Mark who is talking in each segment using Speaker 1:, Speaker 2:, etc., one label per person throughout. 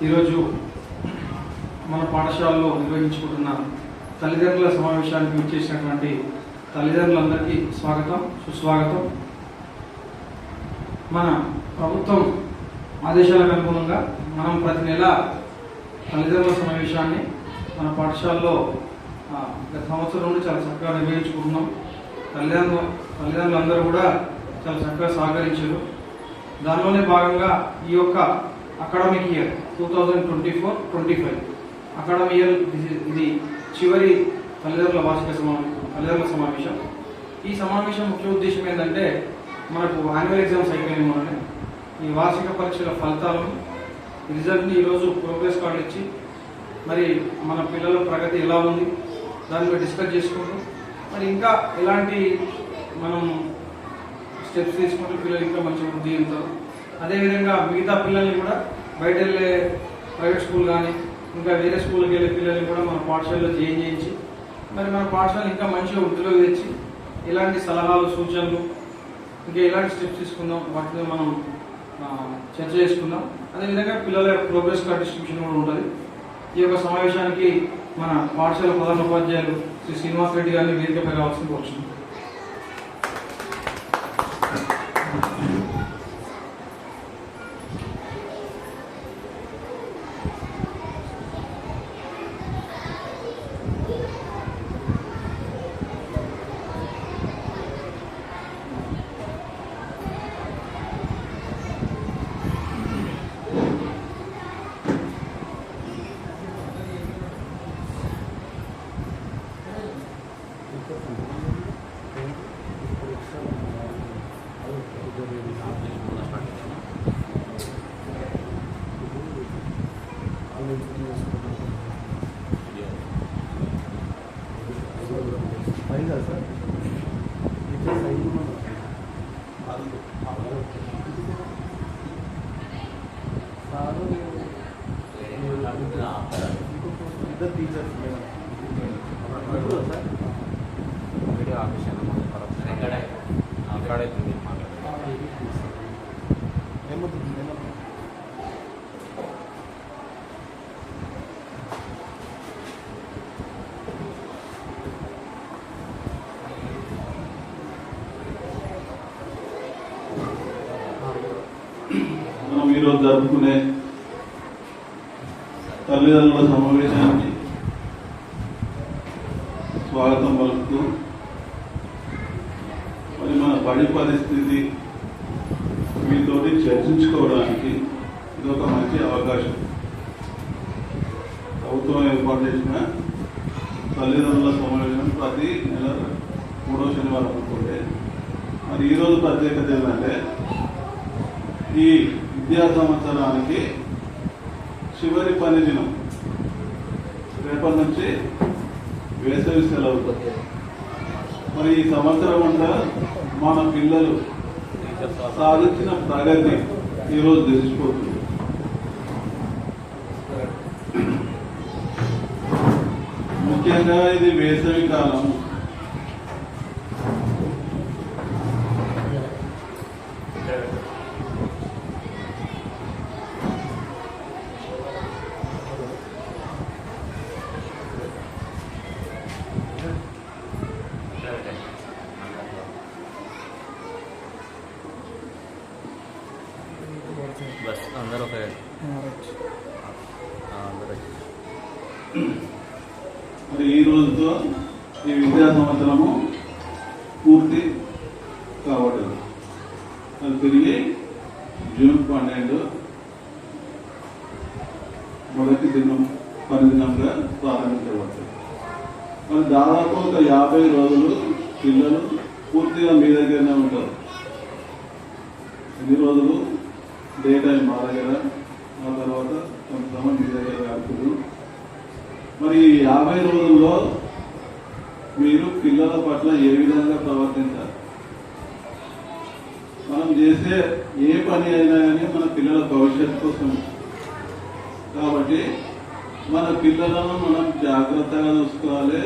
Speaker 1: ఈరోజు మన పాఠశాలలో నిర్వహించుకుంటున్న తల్లిదండ్రుల సమావేశానికి విచ్చేసినటువంటి తల్లిదండ్రులందరికీ స్వాగతం, సుస్వాగతం. మన ప్రభుత్వం ఆదేశాలకు అనుగుణంగా మనం ప్రతి నెల తల్లిదండ్రుల సమావేశాన్ని మన పాఠశాలలో గత సంవత్సరం నుండి చాలా చక్కగా నిర్వహించుకుంటున్నాం. తల్లిదండ్రులందరూ కూడా చాలా చక్కగా సహకరించారు. దానిలోనే భాగంగా ఈ యొక్క అకాడమిక్ ఇయర్ 2024-25 అకాడమిక్ ఇయర్ ఇది చివరి తల్లిదండ్రుల సమావేశం. ఈ సమావేశం ముఖ్య ఉద్దేశం ఏంటంటే, మనకు యాన్యువల్ ఎగ్జామ్స్ అయిపోయినాయి. మొన్ననే ఈ వార్షిక పరీక్షల ఫలితాలను, రిజల్ట్ని ఈరోజు ప్రోగ్రెస్ కార్డు ఇచ్చి మరి మన పిల్లల ప్రగతి ఎలా ఉంది దాని మీద డిస్కస్ చేసుకుంటూ మరి ఇంకా ఎలాంటి మనం స్టెప్స్ తీసుకుంటూ పిల్లలు ఇంకా మంచి వృద్ధి చెందుతారు. అదేవిధంగా మిగతా పిల్లల్ని కూడా బయట వెళ్ళే ప్రైవేట్ స్కూల్ కానీ ఇంకా వేరే స్కూల్కి వెళ్ళే పిల్లల్ని కూడా మన పాఠశాలలో జాయిన్ చేయించి మరి మన పాఠశాల ఇంకా మంచిగా వృద్ధిలోకి తెచ్చి ఎలాంటి సలహాలు, సూచనలు, ఇంకా ఎలాంటి స్టెప్స్ తీసుకుందాం వాటి మీద మనం చర్చ చేసుకుందాం. అదేవిధంగా పిల్లల ప్రోగ్రెస్ కార్డ్ డిస్ట్రిబ్యూషన్ కూడా ఉంటుంది. ఈ యొక్క సమావేశానికి మన పాఠశాల ప్రధాన ఉపాధ్యాయులు శ్రీ శ్రీనివాస్ రెడ్డి గారిని వేదికపై రావాల్సింది వచ్చింది.
Speaker 2: మనం ఈరోజు జరుపుకునే తల్లిదండ్రుల సమావేశానికి స్వాగతం పలుకుతూ మరి మన బడి పరిస్థితి మీతోటి చర్చించుకోవడానికి ఇది ఒక మంచి అవకాశం. ప్రభుత్వం ఏర్పాటు చేసిన తల్లిదండ్రుల సమావేశం ప్రతి నెల 3వ శనివారం అనుకుంటే మరి ఈరోజు ప్రత్యేకత ఏంటంటే, ఈ విద్యా సంవత్సరానికి చివరి పని దినం. రేపటి నుంచి వేసవి సెలవు. మరి ఈ సంవత్సరం అంతా మన పిల్లలు సాధించిన ప్రగతి ఈరోజు తెలిసిపోతుంది. ముఖ్యంగా ఇది వేసవి కాలం.
Speaker 3: అందరూ
Speaker 2: మరి ఈ రోజుతో ఈ విద్యా సంవత్సరము పూర్తి కావడం. అది తిరిగి జూన్ 12 మొదటి దినం పనిదినంగా ప్రారంభించబడుతుంది. మరి దాదాపు ఒక 50 రోజులు పిల్లలు పూర్తిగా మీ దగ్గరనే ఉంటారు. ఎన్ని రోజులు డే టైం మా దగ్గర, ఆ తర్వాత కొంతమంది మీ దగ్గర ఆడుతున్నారు. మరి ఈ 50 రోజుల్లో మీరు పిల్లల పట్ల ఏ విధంగా ప్రవర్తించాలి? మనం చేసే ఏ పని అయినా కానీ మన పిల్లల భవిష్యత్తు కోసం. కాబట్టి మన పిల్లలను మనం జాగ్రత్తగా చూసుకోవాలి.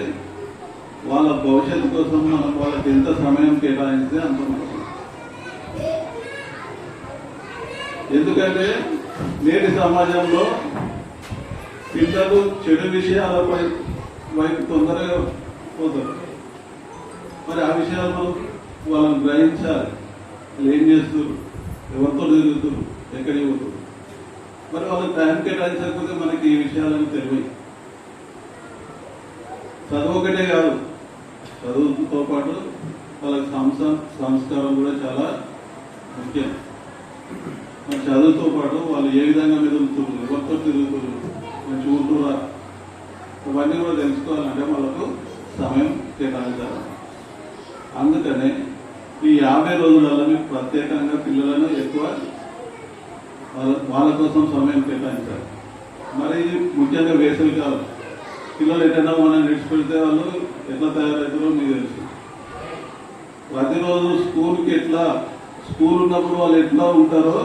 Speaker 2: వాళ్ళ భవిష్యత్తు కోసం మనం వాళ్ళకి ఎంత సమయం కేటాయిస్తే అంత మంచిది. ఎందుకంటే నేటి సమాజంలో పిల్లలు చెడు విషయాలపై వైపు తొందరగా పోతారు. మరి ఆ విషయాలు మనం వాళ్ళని గ్రహించాలి. వాళ్ళు ఏం చేస్తారు, ఎవరితో తిరుగుతారు, ఎక్కడికి పోతారు. మరి వాళ్ళకి టైం కేటాయించకపోతే మనకి ఈ విషయాలను తెలియదు. చదువు ఒకటే కాదు, చదువుతో పాటు వాళ్ళకి సంస్కారం కూడా చాలా ముఖ్యం. మరి చదువుతో పాటు వాళ్ళు ఏ విధంగా మెదులుతున్నారు, ఎవరితో తిరుగుతున్నారు, మంచి ఉంటురా, ఇవన్నీ కూడా తెలుసుకోవాలంటే వాళ్ళకు సమయం కేటాయించాలి. అందుకనే ఈ 50 రోజులలో మీకు ప్రత్యేకంగా పిల్లలను ఎక్కువ వాళ్ళ కోసం సమయం కేటాయించాలి. మరి ఇది ముఖ్యంగా వేసవి కాలం. పిల్లలు ఎక్కడైనా మనం విడిచిపెడితే వాళ్ళు ఎట్లా తయారవుతారో మీకు తెలుసు. ప్రతిరోజు స్కూల్ ఉన్నప్పుడు వాళ్ళు ఎట్లా ఉంటారో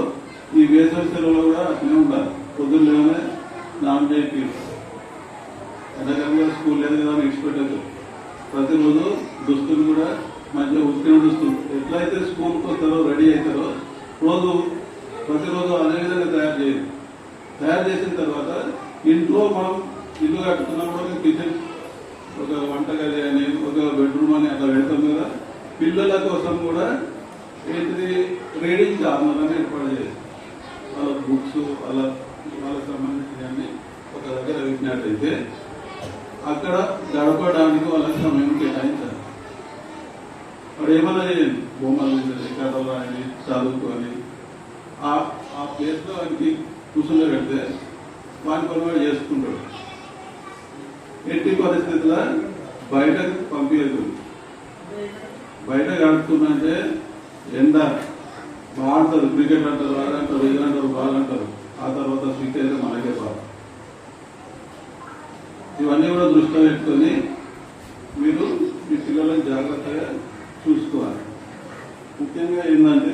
Speaker 2: ఈ వేసవి సెలవులో కూడా అట్లనే ఉండాలి. పొద్దున్నే స్నానం చేసి ఎండాకాలంలో స్కూల్ లేదు కదా విడిచిపెట్టదు. ప్రతిరోజు దుస్తులు కూడా మంచిగా ఉతికిన దుస్తులు ఎట్లయితే స్కూల్కి వస్తారో రెడీ అవుతారో ప్రతిరోజు అదే విధంగా తయారు చేసిన తర్వాత ఇంట్లో మనం ఇల్లు కట్టుకున్నప్పుడు కిచెన్ ఒక వంటగది అని ఒక బెడ్రూమ్ అని అట్లా పెడతాం కదా. పిల్లల కోసం కూడా ఏంటిది రీడింగ్ కార్నర్ అని ఏర్పాటు చేయాలి. వాళ్ళ బుక్స్ వాళ్ళకి సంబంధించినవన్నీ ఒక దగ్గర పెట్టినట్టయితే అక్కడ గడపడానికి వాళ్ళకి సమయం కేటాయించాలి. వాడు ఏమన్నా చేయండి, బొమ్మలు వేసేది, కథలు రాయండి, చదువుకొని ఆ ప్లేస్లో వానికి కూర్చుని పెడితే వాని పని వాడు చేసుకుంటాడు. ఎట్టి పరిస్థితుల్లో బయటకు పంపించదు. బయట గడుపుతుందంటే ఎండ ఆడతారు, క్రికెట్ అంటారు, ఆడంటారు, ఎదురంటారు, బాల్ అంటారు. ఆ తర్వాత స్విచ్ అయితే మనకే బాధ. ఇవన్నీ కూడా దృష్టిలో పెట్టుకొని మీరు మీ పిల్లలను జాగ్రత్తగా చూసుకోవాలి. ముఖ్యంగా ఏంటంటే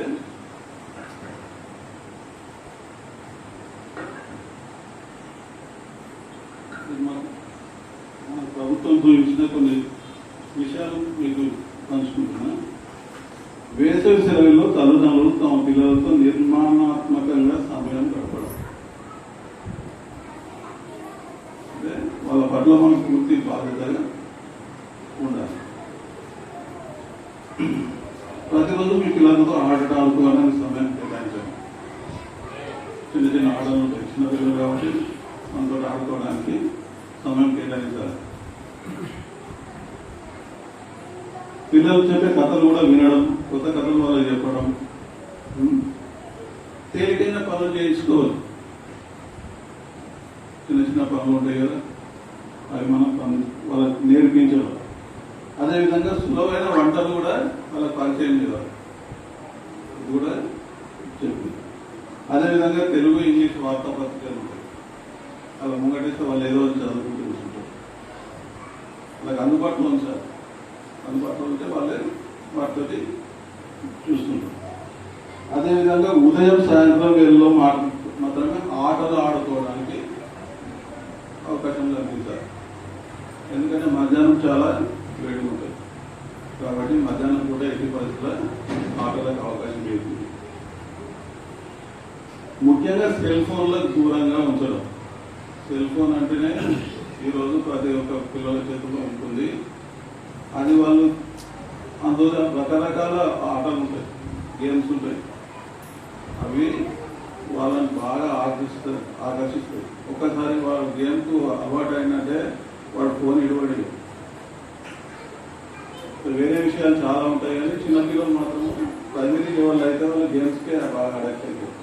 Speaker 2: మన ప్రభుత్వం చూపించిన కొన్ని విషయాలు మీకు పంచుకుంటున్నా. వేసవి సెలవుల్లో తల్లిదండ్రులు తమ పిల్లలతో నిర్మాణాత్మకంగా సమయం గడపడం. అంటే వాళ్ళ పట్ల మనకు పూర్తి బాధ్యతగా ఉండాలి. ప్రతిరోజు మీ పిల్లలతో ఆడుకోవడానికి సమయం కేటాయించాలి. చిన్న చిన్న ఆటలు ఉంటాయి, చిన్న పిల్లలు కాబట్టి మనతో ఆడుకోవడానికి సమయం కేటాయించాలి. పిల్లలు చెప్పే కథలు కూడా వినడం, కొత్త కథలు వాళ్ళకి చెప్పడం, తేలికైన పనులు చేయించుకోవాలి. చిన్న చిన్న పనులు ఉంటాయి కదా, అవి మనం వాళ్ళకి నేర్పించడం. అదేవిధంగా సులభమైన వంటలు కూడా వాళ్ళకి పరిచయం చేయాలి, ఇది కూడా చెప్పి. అదేవిధంగా తెలుగు, ఇంగ్లీష్ వార్తాపత్రికలు ఉంటాయి, అలా ముంగటిస్తే వాళ్ళు ఏదో చదువుకుంటూ కూర్చుంటారు. వాళ్ళకి అందుబాటులో ఉంచాలి. అందుబాటులో ఉంటే వాళ్ళే వాటితోటి చూస్తుంటారు. అదేవిధంగా ఉదయం సాయంత్రం వేళలో మాత్రమే ఆటలు ఆడుకోవడానికి అవకాశం కల్పించాలి. ఎందుకంటే మధ్యాహ్నం చాలా వేడిగా ఉంటుంది కాబట్టి మధ్యాహ్నం పూట ఎట్టి పరిస్థితుల్లో ఆటలకు అవకాశం లేదు. ముఖ్యంగా సెల్ ఫోన్లకు దూరంగా ఉంచడం. సెల్ ఫోన్ అంటేనే ఈరోజు ప్రతి ఒక్క పిల్లల చేతిలో ఉంటుంది. అది వాళ్ళు అందులో రకరకాల ఆటలు ఉంటాయి, గేమ్స్ ఉంటాయి, అవి వాళ్ళని బాగా ఆకర్షిస్తాయి. ఒక్కసారి వాడు గేమ్కు అలవాటు అయినట్టే వాడు ఫోన్ ఇవ్వడు. వేరే విషయాలు చాలా ఉంటాయి కానీ చిన్నపిల్లలు మాత్రం ప్రైమరీ లెవెల్ అయితే వాళ్ళు గేమ్స్కే బాగా అడాక్ట్ అయిపోయి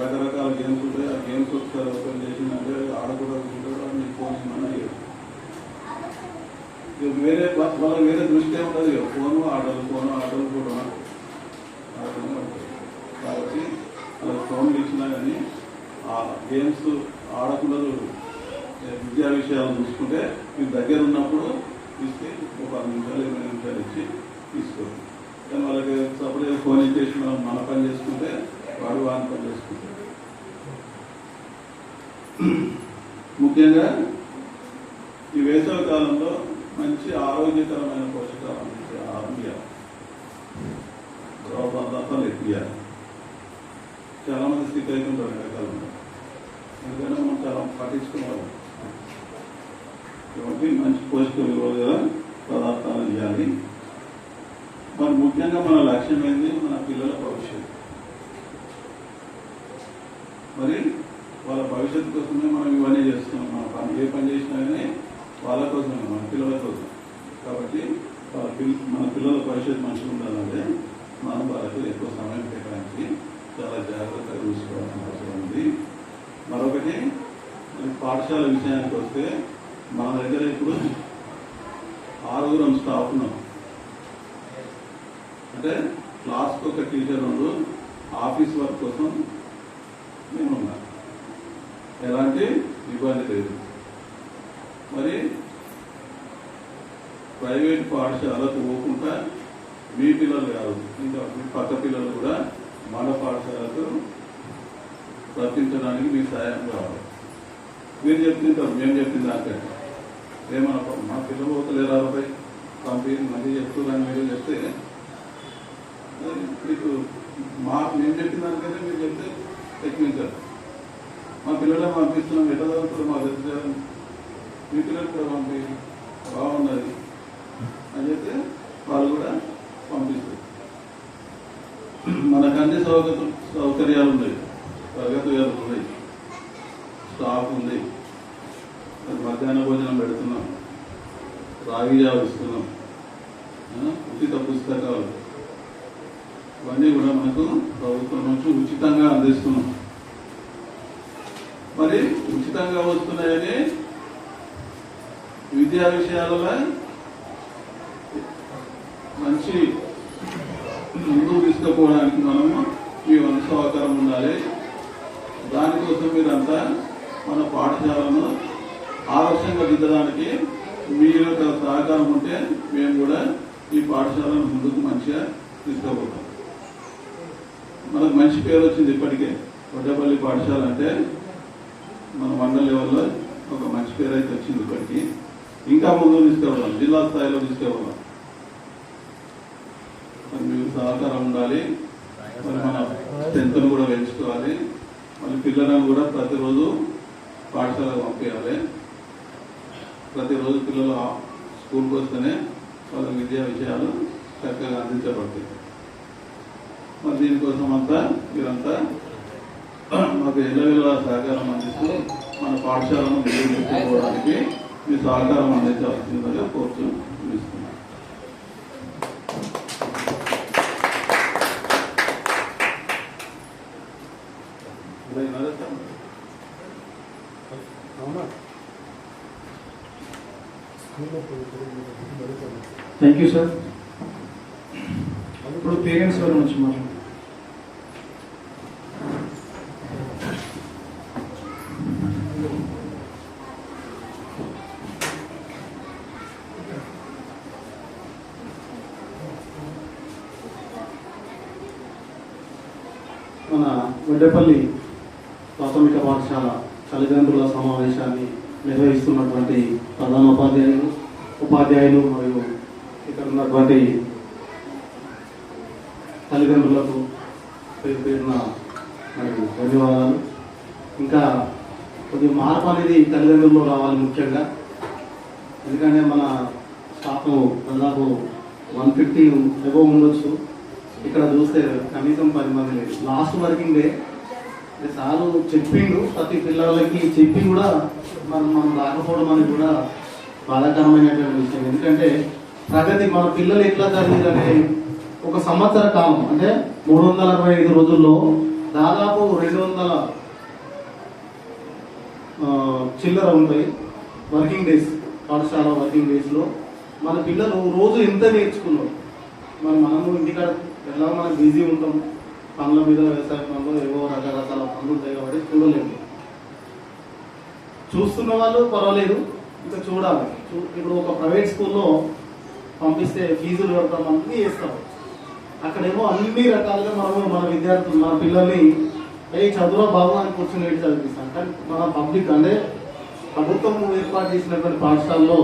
Speaker 2: రకరకాల గేమ్స్ ఉంటాయి. ఆ గేమ్స్ ఒకసారి ఓపెన్ చేసిందంటే ఆడకూడదు, వాడిని ఫోన్ ఇవ్వమని వేరే వాళ్ళ వేరే దృష్టి ఉంటుంది. ఫోను ఆటలు కూడా కాబట్టి అలా ఫోన్లు ఇచ్చినా కానీ ఆ గేమ్స్ ఆడకుండా విద్యా విషయాలు చూసుకుంటే మీ దగ్గర ఉన్నప్పుడు ఇస్తే ఒక 10 నిమిషాలు 20 నిమిషాలు ఇచ్చి తీసుకోండి. కానీ వాళ్ళకి సపరేట్ ఫోన్ ఇచ్చేసి మనం మన పని చేసుకుంటే వాడు వాని పని చేసుకుంటాడు. ముఖ్యంగా ఈ వేసవి కాలంలో మంచి ఆరోగ్యకరమైన పోషకాలు అందించే ఆహారం ద్రవ పదార్థాలు ఎక్కియాలి. చాలామంది సిక్ అవుతుంటారు ఎండాకాలంలో, ఎందుకంటే మనం చాలా పట్టించుకోవాలి. కాబట్టి మంచి పోషక విలువలు గల పదార్థాలు ఇవ్వాలి. మరి ముఖ్యంగా మన లక్ష్యం ఏంది? మన పిల్లల భవిష్యత్తు. మరి వాళ్ళ భవిష్యత్తు కోసమే మనం ఇవన్నీ చేస్తున్నాం. మన పని ఏ పని చేసినా కానీ వాళ్ళ కోసమే, మన పిల్లల కోసం. కాబట్టి మన పిల్లల భవిష్యత్తు మంచిగా ఉండాలంటే మనం వాళ్ళకి ఎక్కువ సమయం కేటాయించి చాలా జాగ్రత్తగా చూసుకోవాల్సిన అవసరం ఉంది. మరొకటి, పాఠశాల విషయానికి వస్తే మన దగ్గర ఇప్పుడు 6 స్టాఫ్ ఉన్నాం. అంటే క్లాస్కి ఒక టీచర్ ఉండు, ఆఫీస్ వర్క్ కోసం నేను ఉన్నా, ఎలాంటి ఇబ్బంది లేదు. మరి ప్రైవేట్ పాఠశాలకు పోకుండా మీ పిల్లలు కాదు, ఇంకా మీ పక్క పిల్లలు కూడా మన పాఠశాలకు రప్పించడానికి మీ సాయం కావాలి. మీరు చెప్తుంటారు, మేము చెప్పింది దానికంటే ఏమన్నా మా పిల్లలు పోతలేరు 60 పంపి మళ్ళీ చెప్తున్నాను మీరు చెప్తే మీకు మేము చెప్పిన దానికంటే మీరు చెప్తే టెక్నికల్. మా పిల్లలే పంపిస్తున్నాం, ఎట్లా చదువుతారు మాకు తెలుసు, మీ పిల్లలు కూడా పంపి బాగున్నది అని చెప్తే వాళ్ళు కూడా పంపిస్తారు. మనకు అన్ని సౌకర్యాలు ఉన్నాయి, తరగతి గదులు ఉన్నాయి, స్టాఫ్ ఉంది, మధ్యాహ్న భోజనం పెడుతున్నాం, రాగి జావ ఇస్తున్నాం, ఉచిత పుస్తకాలు, ఇవన్నీ కూడా మనకు ప్రభుత్వం నుంచి ఉచితంగా అందిస్తున్నాం. మరి ఉచితంగా వస్తున్నాయని విద్యా విషయాలలో మంచి ముందుకు తీసుకుపోవడానికి మనము మీ వంతు సహకారం ఉండాలి. దానికోసం మీరంతా మన పాఠశాలను ఆదర్శంగా దిద్దడానికి మీ యొక్క సహకారం ఉంటే మేము కూడా ఈ పాఠశాలను ముందుకు మంచిగా తీసుకుపోతాం. మనకు మంచి పేరు వచ్చింది ఇప్పటికే. వడ్డేపల్లి పాఠశాల అంటే మన మండల లెవెల్లో ఒక మంచి పేరు అయితే వచ్చింది. ఇప్పటికీ ఇంకా ముందుకు తీసుకెళ్దాం, జిల్లా స్థాయిలో తీసుకెళ్దాం. మరి మీకు సహకారం ఉండాలి. మరి మన స్ట్రెంత్ను కూడా పెంచుకోవాలి. మళ్ళీ పిల్లలను కూడా ప్రతిరోజు పాఠశాలకు పంపించాలి. ప్రతిరోజు పిల్లలు స్కూల్కి వస్తేనే వాళ్ళ విద్యా విషయాలు చక్కగా అందించబడతాయి. మరి దీనికోసం అంతా మీరంతా మాకు ఎల్లవేళ సహకారం అందిస్తూ మన పాఠశాలను ముందుకు తీసుకుపోవడానికి మీ సహకారం అందించవలసిందిగా కోరుతున్నాను.
Speaker 1: Thank you sir. ఇప్పుడు పేరెంట్స్ వారు నుంచి మాట్లాడు.
Speaker 3: మన వడ్డేపల్లి ప్రాథమిక పాఠశాల తల్లిదండ్రుల సమావేశాన్ని నిర్వహిస్తున్నటువంటి ప్రధాన ఉపాధ్యాయులు మరియు ఇక్కడ ఉన్నటువంటి తల్లిదండ్రులకు పేరు పేరున మరియు ధన్యవాదాలు. ఇంకా కొద్దిగా మార్పు అనేది తల్లిదండ్రుల్లో రావాలి ముఖ్యంగా. ఎందుకంటే మన స్టాఫ్ దాదాపు 150 ఎబో ఉండొచ్చు. ఇక్కడ చూస్తే కనీసం 10 మంది లేదు. లాస్ట్ వర్కింగ్ డే సారు చెప్పిండు, ప్రతి పిల్లలకి చెప్పి కూడా మనం రాకపోవడం అనేది కూడా బాధాకరమైనటువంటి విషయం. ఎందుకంటే ప్రగతి మన పిల్లలు ఎట్లా చదివింది అనే ఒక సంవత్సర కాలం అంటే 365 రోజుల్లో దాదాపు 200 చిల్లర ఉంటాయి వర్కింగ్ డేస్. పాఠశాల వర్కింగ్ డేస్లో మన పిల్లలు రోజు ఎంత నేర్చుకున్నారు. మనము ఇంటికాడ ఎలా మనం బిజీ ఉంటాం, పనుల మీద, వ్యవసాయ పనులు, ఏవో రకరకాల పనులు ఉంటాయి కాబట్టి చూడలేము. చూస్తున్న వాళ్ళు పర్వాలేదు, ఇంకా చూడాలి. ఇప్పుడు ఒక ప్రైవేట్ స్కూల్లో పంపిస్తే ఫీజులు కడతాం, అన్నీ చేస్తాం. అక్కడేమో అన్ని రకాలుగా మనము మన విద్యార్థులు మన పిల్లల్ని చదువులో బాబు అని కూర్చొని ఏంటి చదివిస్తాం. కానీ మన పబ్లిక్ అంటే ప్రభుత్వం ఏర్పాటు చేసినటువంటి పాఠశాలలో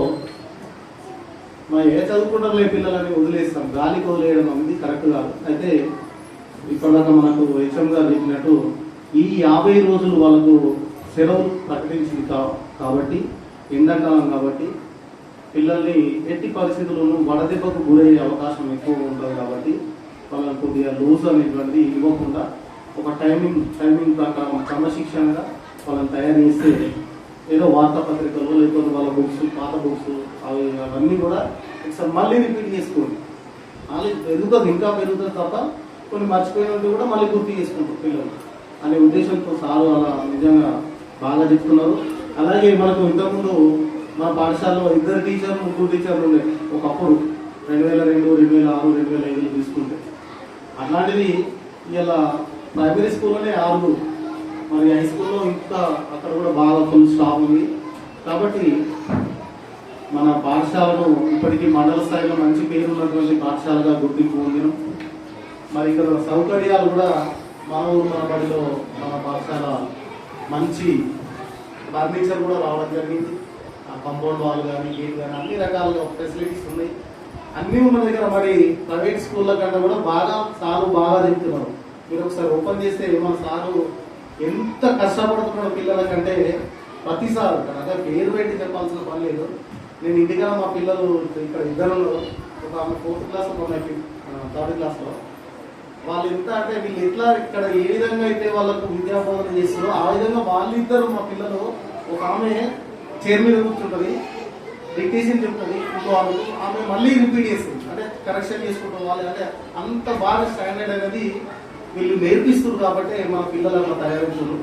Speaker 3: మనం ఏ చదువుకుంటారులే పిల్లలని వదిలేస్తాం, గాలికి వదిలేయడం అనేది కరెక్ట్ కాదు. అయితే ఇప్పటిదాకా మనకు హెచ్ఎం గారు చెప్పినట్టు ఈ 50 రోజులు వాళ్ళకు సెలవులు ప్రకటించింది కాబట్టి ఎండాకాలం కాబట్టి పిల్లల్ని ఎట్టి పరిస్థితుల్లోనూ వడదెబ్బకు గురయ్యే అవకాశం ఎక్కువ ఉంటుంది కాబట్టి వాళ్ళని కొద్దిగా లూజ్ అనేటువంటిది ఇవ్వకుండా ఒక టైమింగ్ ప్రకారం క్రమశిక్షణగా వాళ్ళని తయారు చేస్తే ఏదో వార్తాపత్రికలు లేకపోతే వాళ్ళ బుక్స్ పాత బుక్స్ అవన్నీ కూడా ఒకసారి మళ్ళీ రిపీట్ చేసుకోండి. వాళ్ళు పెరుగుతుంది, ఇంకా పెరుగుతుంది తప్ప కొన్ని మర్చిపోయినట్టు కూడా మళ్ళీ గుర్తు చేసుకుంటారు పిల్లలు అనే ఉద్దేశంతో సారు అలా నిజంగా బాగా చెప్తున్నారు. అలాగే మనకు ఇంతకుముందు మన పాఠశాలలో 2 టీచర్లు 3 టీచర్లు ఉండే ఒకప్పుడు 2002, 2006, 2005 తీసుకుంటే. అట్లాంటిది ఇలా ప్రైమరీ స్కూల్లోనే 6, మరి హై స్కూల్లో ఇంకా అక్కడ కూడా బాగా ఫుల్ స్టాఫ్ ఉంది. కాబట్టి మన పాఠశాలను ఇప్పటికీ మండల స్థాయిలో మంచి పేరు ఉన్నటువంటి పాఠశాలగా గుర్తింపు పొందినాం. మరి ఇక్కడ సౌకర్యాలు కూడా మన ఊరు మన బడిలో మన పాఠశాల మంచి ఫర్నిచర్ కూడా రావడం జరిగింది. కాంపౌండ్ వాల్ కానీ గేట్ కానీ అన్ని రకాలుగా ఫెసిలిటీస్ ఉన్నాయి. అన్నీ ఉన్న దగ్గర మరి ప్రైవేట్ స్కూళ్ళ కంటే కూడా సారు బాగా చెప్తున్నారు. మీరు ఒకసారి ఓపెన్ చేస్తే మన సారు ఎంత కష్టపడుతున్నాడు పిల్లల కంటే ప్రతిసారి అదే పేరు పెట్టి చెప్పాల్సిన పని లేదు. నేను ఇంటిగా మా పిల్లలు ఇక్కడ ఇద్దరు, ఒక ఆమె 4th క్లాస్, ఒక 3rd క్లాస్లో, వాళ్ళు ఎంత అంటే వీళ్ళు ఎట్లా ఇక్కడ ఏ విధంగా అయితే వాళ్ళకు విద్యాబోధన చేస్తారో ఆ విధంగా వాళ్ళిద్దరు మా పిల్లలు, ఒక ఆమె చైర్ మీద కూర్చుంటుంది, డిక్టేషన్ చెప్తుంది, ఇంకో ఆమె మళ్ళీ రిపీట్ చేస్తుంది, అంటే కరెక్షన్ చేసుకుంటాం. వాళ్ళు అంటే అంత బాగా స్టాండర్డ్ అనేది వీళ్ళు నేర్పిస్తారు కాబట్టి మా పిల్లలు అట్లా తయారవుతున్నారు.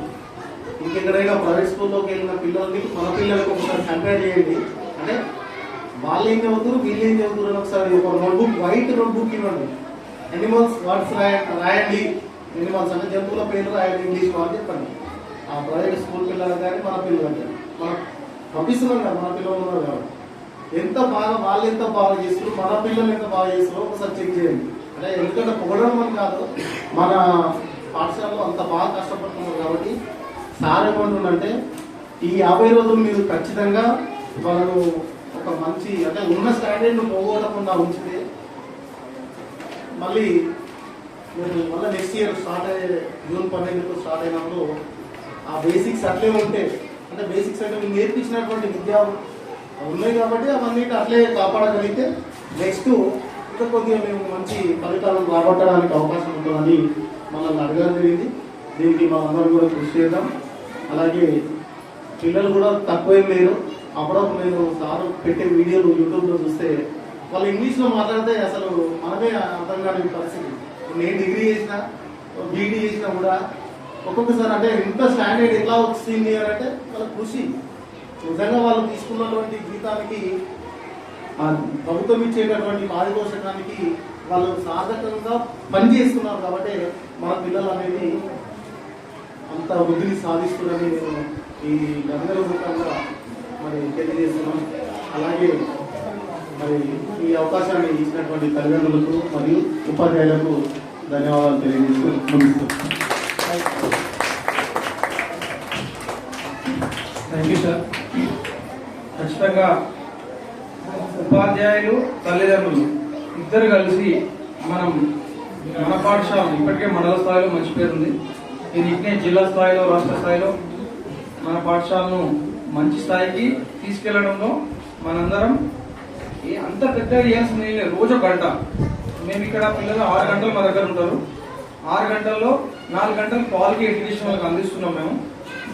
Speaker 3: ఇంకెక్కడైనా ప్రైవేట్ స్కూల్లోకి వెళ్ళిన పిల్లలకి మన పిల్లలకి ఒకసారి కంపేర్ చేయండి. అంటే వాళ్ళు ఏం చదువుతారు, వీళ్ళు ఏం చదువుతారు అని ఒకసారి ఒక నోట్బుక్, వైట్ నోట్బుక్ ఇవ్వండి. ఎనిమల్స్ వర్డ్స్ రాయండి, ఎనిమల్స్ అంటే జంతువుల పేర్లు రాయండి ఇంగ్లీష్లో అని చెప్పండి. ఆ ప్రైవేట్ స్కూల్ పిల్లలు కానీ మన పిల్లలు కానీ మనం పంపిస్తున్నాం కదా, మన పిల్లలు ఉన్నారు కాబట్టి ఎంత బాగా వాళ్ళు ఎంత బాగా చేస్తారు, మన పిల్లలు ఎంత బాగా చేస్తారో ఒకసారి చెక్ చేయండి. అంటే ఎందుకంటే పొగడడం అని కాదు, మన పాఠశాలలో అంత బాగా కష్టపడుతున్నారు కాబట్టి సార్ ఏమంటుండంటే ఈ 50 రోజులు మీరు ఖచ్చితంగా వాళ్ళను ఒక మంచి అంటే ఉన్న స్టాండర్డ్ను పోగొట్టకుండా ఉంచితే మళ్ళీ నెక్స్ట్ ఇయర్ స్టార్ట్ అయ్యే జూన్ 12 స్టార్ట్ అయినప్పుడు ఆ బేసిక్స్ అట్లే ఉంటే, అంటే బేసిక్స్ అంటే మీరు నేర్పించినటువంటి విద్య ఉన్నాయి కాబట్టి అవన్నీ అట్లే కాపాడగలిగితే నెక్స్ట్ ఇంకా కొద్దిగా మేము మంచి ఫలితాలను రాబట్టడానికి అవకాశం ఉంటుందని మనల్ని అడగడం జరిగింది. దీనికి మనందరం కూడా కృషి చేద్దాం. అలాగే పిల్లలు కూడా తక్కువేం లేరు. అప్పుడప్పుడు నేను సార్ పెట్టే వీడియోలు యూట్యూబ్లో చూస్తే వాళ్ళు ఇంగ్లీష్లో మాట్లాడితే అసలు మనమే అర్థం కాని పరిస్థితి. నేను డిగ్రీ చేసినా బీఈడీ చేసినా కూడా ఒక్కొక్కసారి అంటే ఇంత స్టాండర్డ్ ఎట్లా వచ్చింది అని అంటే వాళ్ళ కృషి, నిజంగా వాళ్ళు తీసుకున్నటువంటి జీతానికి ప్రభుత్వం ఇచ్చేటటువంటి పారితోషికానికి వాళ్ళు సార్థకంగా పనిచేస్తున్నారు కాబట్టి మన పిల్లలు అనేది అంత వృద్ధిని సాధిస్తున్నారని నేను ఈ గంగల రూపంగా మరి తెలియజేస్తున్నాం. అలాగే మరి ఈ అవకాశాన్ని ఇచ్చినటువంటి తల్లిదండ్రులకు మరియు ఉపాధ్యాయులకు ధన్యవాదాలు తెలియజేస్తూ
Speaker 1: థ్యాంక్ యూ సార్. ఖచ్చితంగా ఉపాధ్యాయులు తల్లిదండ్రులు ఇద్దరు కలిసి మన పాఠశాల ఇప్పటికే మండల స్థాయిలో మంచి పేరుంది. ఇది ఇట్నే జిల్లా స్థాయిలో రాష్ట్ర స్థాయిలో మన పాఠశాలను మంచి స్థాయికి తీసుకెళ్లడంలో మనందరం అంత పెద్ద చేయాల్సింది లేదు. రోజు 1 గంట మేము ఇక్కడ పిల్లలు 6 గంటలు మా దగ్గర ఉంటారు. 6 గంటల్లో 4 గంటలు క్వాలిటీ ఎడ్యుకేషన్ వాళ్ళకి అందిస్తున్నాం మేము.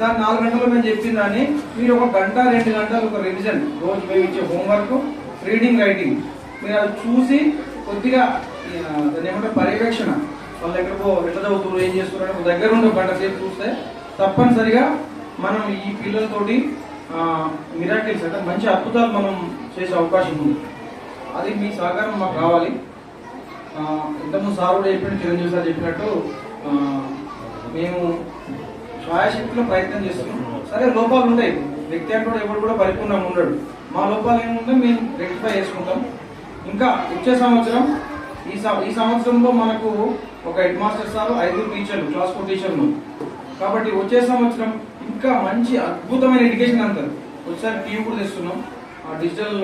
Speaker 1: దాని 4 గంటలు మేము చెప్పిన దాన్ని మీరు 1 గంట 2 గంటలు ఒక రివిజన్, రోజు మేము ఇచ్చే హోంవర్క్, రీడింగ్, రైటింగ్ మీరు అది చూసి కొద్దిగా దాన్ని ఏమంటారు పర్యవేక్షణ, వాళ్ళు ఎక్కడికో ఎట్లా చదువుతున్నారు ఏం చేస్తున్నారు దగ్గర ఉండి 1 గంట సేపు చూస్తే తప్పనిసరిగా మనం ఈ పిల్లలతోటి మిరాకిల్స్ అంటే మంచి అద్భుతాలు మనం చేసే అవకాశం ఉంది. అది మీ సహకారం మాకు రావాలి. ఇంతకుముందు సార్ కూడా చెప్పినట్టు, చిరంజీవి సార్ చెప్పినట్టు మేము ఛాయాశక్తిలో ప్రయత్నం చేస్తున్నాం. సరే లోపాలు ఉంటాయి, వ్యక్తి అంటే ఎవరు కూడా పరిపూర్ణంగా ఉండడు. మా లోపాలు ఏముంటే మేము రెక్టిఫై చేసుకుంటాం. ఇంకా వచ్చే సంవత్సరం ఈ సంవత్సరంలో మనకు ఒక హెడ్ మాస్టర్ సార్, 5 టీచర్లు, క్లాస్ 4 టీచర్లు. కాబట్టి వచ్చే సంవత్సరం ఇంకా మంచి అద్భుతమైన ఎడ్యుకేషన్ అంటారు. ఒకసారి టీవీ కూడా తెస్తున్నాం, డిజిటల్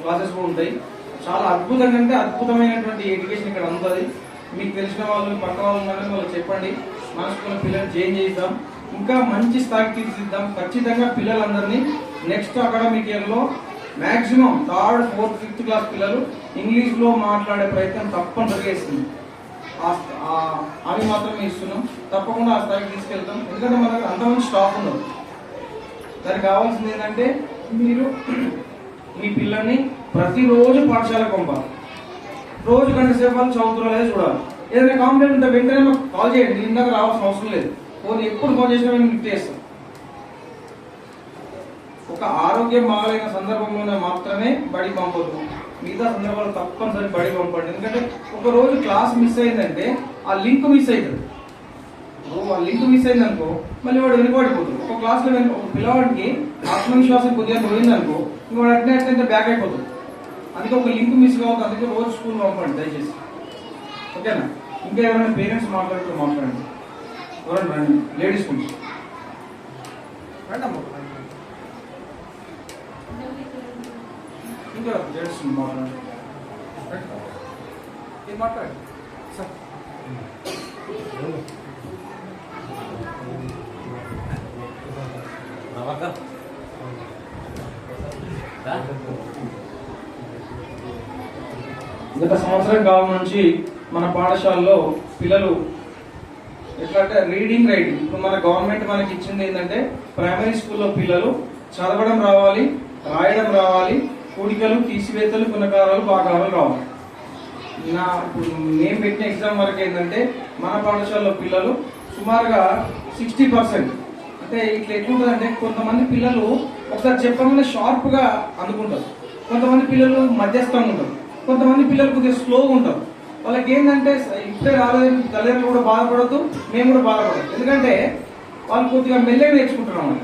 Speaker 1: క్లాసెస్ కూడా ఉంటాయి. చాలా అద్భుతంగా అంటే అద్భుతమైనటువంటి ఎడ్యుకేషన్ ఇక్కడ ఉంటుంది. మీకు తెలిసిన వాళ్ళు పక్క వాళ్ళు ఉన్నారని వాళ్ళకి చెప్పండి. మన స్కూల్ పిల్లల్ని చేంజ్ చేద్దాం, ఇంకా మంచి స్థాయికి తీర్చిదిద్దాం. ఖచ్చితంగా పిల్లలందరినీ నెక్స్ట్ అకాడమిక్ ఇయర్లో maximum 3rd, 4th, 5th class పిల్లలు ఇంగ్లీష్లో మాట్లాడే ప్రయత్నం తప్పనిసరిగా ఇస్తుంది. అవి మాత్రం ఇస్తున్నాం, తప్పకుండా ఆ స్థాయికి తీసుకెళ్తాం. ఎందుకంటే మన దగ్గర అంతమంది స్టాఫ్ ఉండదు. దానికి కావాల్సింది ఏంటంటే మీరు మీ పిల్లల్ని ప్రతిరోజు పాఠశాలకు పంపాలి. రోజు గంట సేపు వాళ్ళు చదువుతున్నా లేదా చూడాలి. ఏదైనా కాంప్లైంట్ ఉంటే వెంటనే మాకు కాల్ చేయండి, నేను ఇందాక రావాల్సిన అవసరం లేదు. ఫోన్ ఎప్పుడు ఫోన్ చేసినా మేము లిఫ్ట్ చేస్తాం. ఒక ఆరోగ్యం బాగాలైన సందర్భంలోనే మాత్రమే బడి పంపొద్దు, మిగతా సందర్భాలు తప్పనిసరి బడి పంపండి. ఎందుకంటే ఒక రోజు క్లాస్ మిస్ అయిందంటే ఆ లింక్ మిస్ అవుతుంది. ఆ లింక్ మిస్ అయింది అనుకో మళ్ళీ వాడు వెనుకబడిపోతుంది. ఒక క్లాస్లో ఒక పిల్లవాడికి ఆత్మవిశ్వాసం కొద్దిగా పోయిందనుకో వాడు అట్నే బ్యాక్ అయిపోతుంది. అందుకే ఒక లింక్ మిస్ కావద్దు. అందుకే రోజు స్కూల్ పంపండి దయచేసి, ఓకేనా? ఇంకా ఎవరైనా పేరెంట్స్ మాట్లాడుతూ మాట్లాడండి. ఎవరైనా రండి, లేడీస్ నుంచి రండి అమ్మ. ఇంకా లేడీస్ మాట్లాడండి, ఏం మాట్లాడండి సార్. గత సంవత్సరం కాలం నుంచి మన పాఠశాలలో పిల్లలు ఎట్లా అంటే రీడింగ్ రైటింగ్, ఇప్పుడు మన గవర్నమెంట్ మనకి ఇచ్చింది ఏంటంటే ప్రైమరీ స్కూల్లో పిల్లలు చదవడం రావాలి, రాయడం రావాలి, కూడికలు, తీసివేతలు, గుణకారాలు, భాగాలు రావాలి. నేను పెట్టిన ఎగ్జామ్ వరకు ఏంటంటే మన పాఠశాలలో పిల్లలు సుమారుగా 60%. అంటే ఇట్లా ఎట్లుంటుందంటే కొంతమంది పిల్లలు ఒకసారి చెప్పగానే షార్ప్గా అందుకుంటారు, కొంతమంది పిల్లలు మధ్యస్థంగా ఉంటారు, కొంతమంది పిల్లలు కొద్దిగా స్లోగా ఉంటారు. వాళ్ళకి ఏంటంటే ఇప్పుడే రాలేదు తల్లిదండ్రులు కూడా బాధపడద్దు, మేము కూడా బాధపడదు. ఎందుకంటే వాళ్ళు కొద్దిగా మెల్లగా నేర్చుకుంటున్నాం.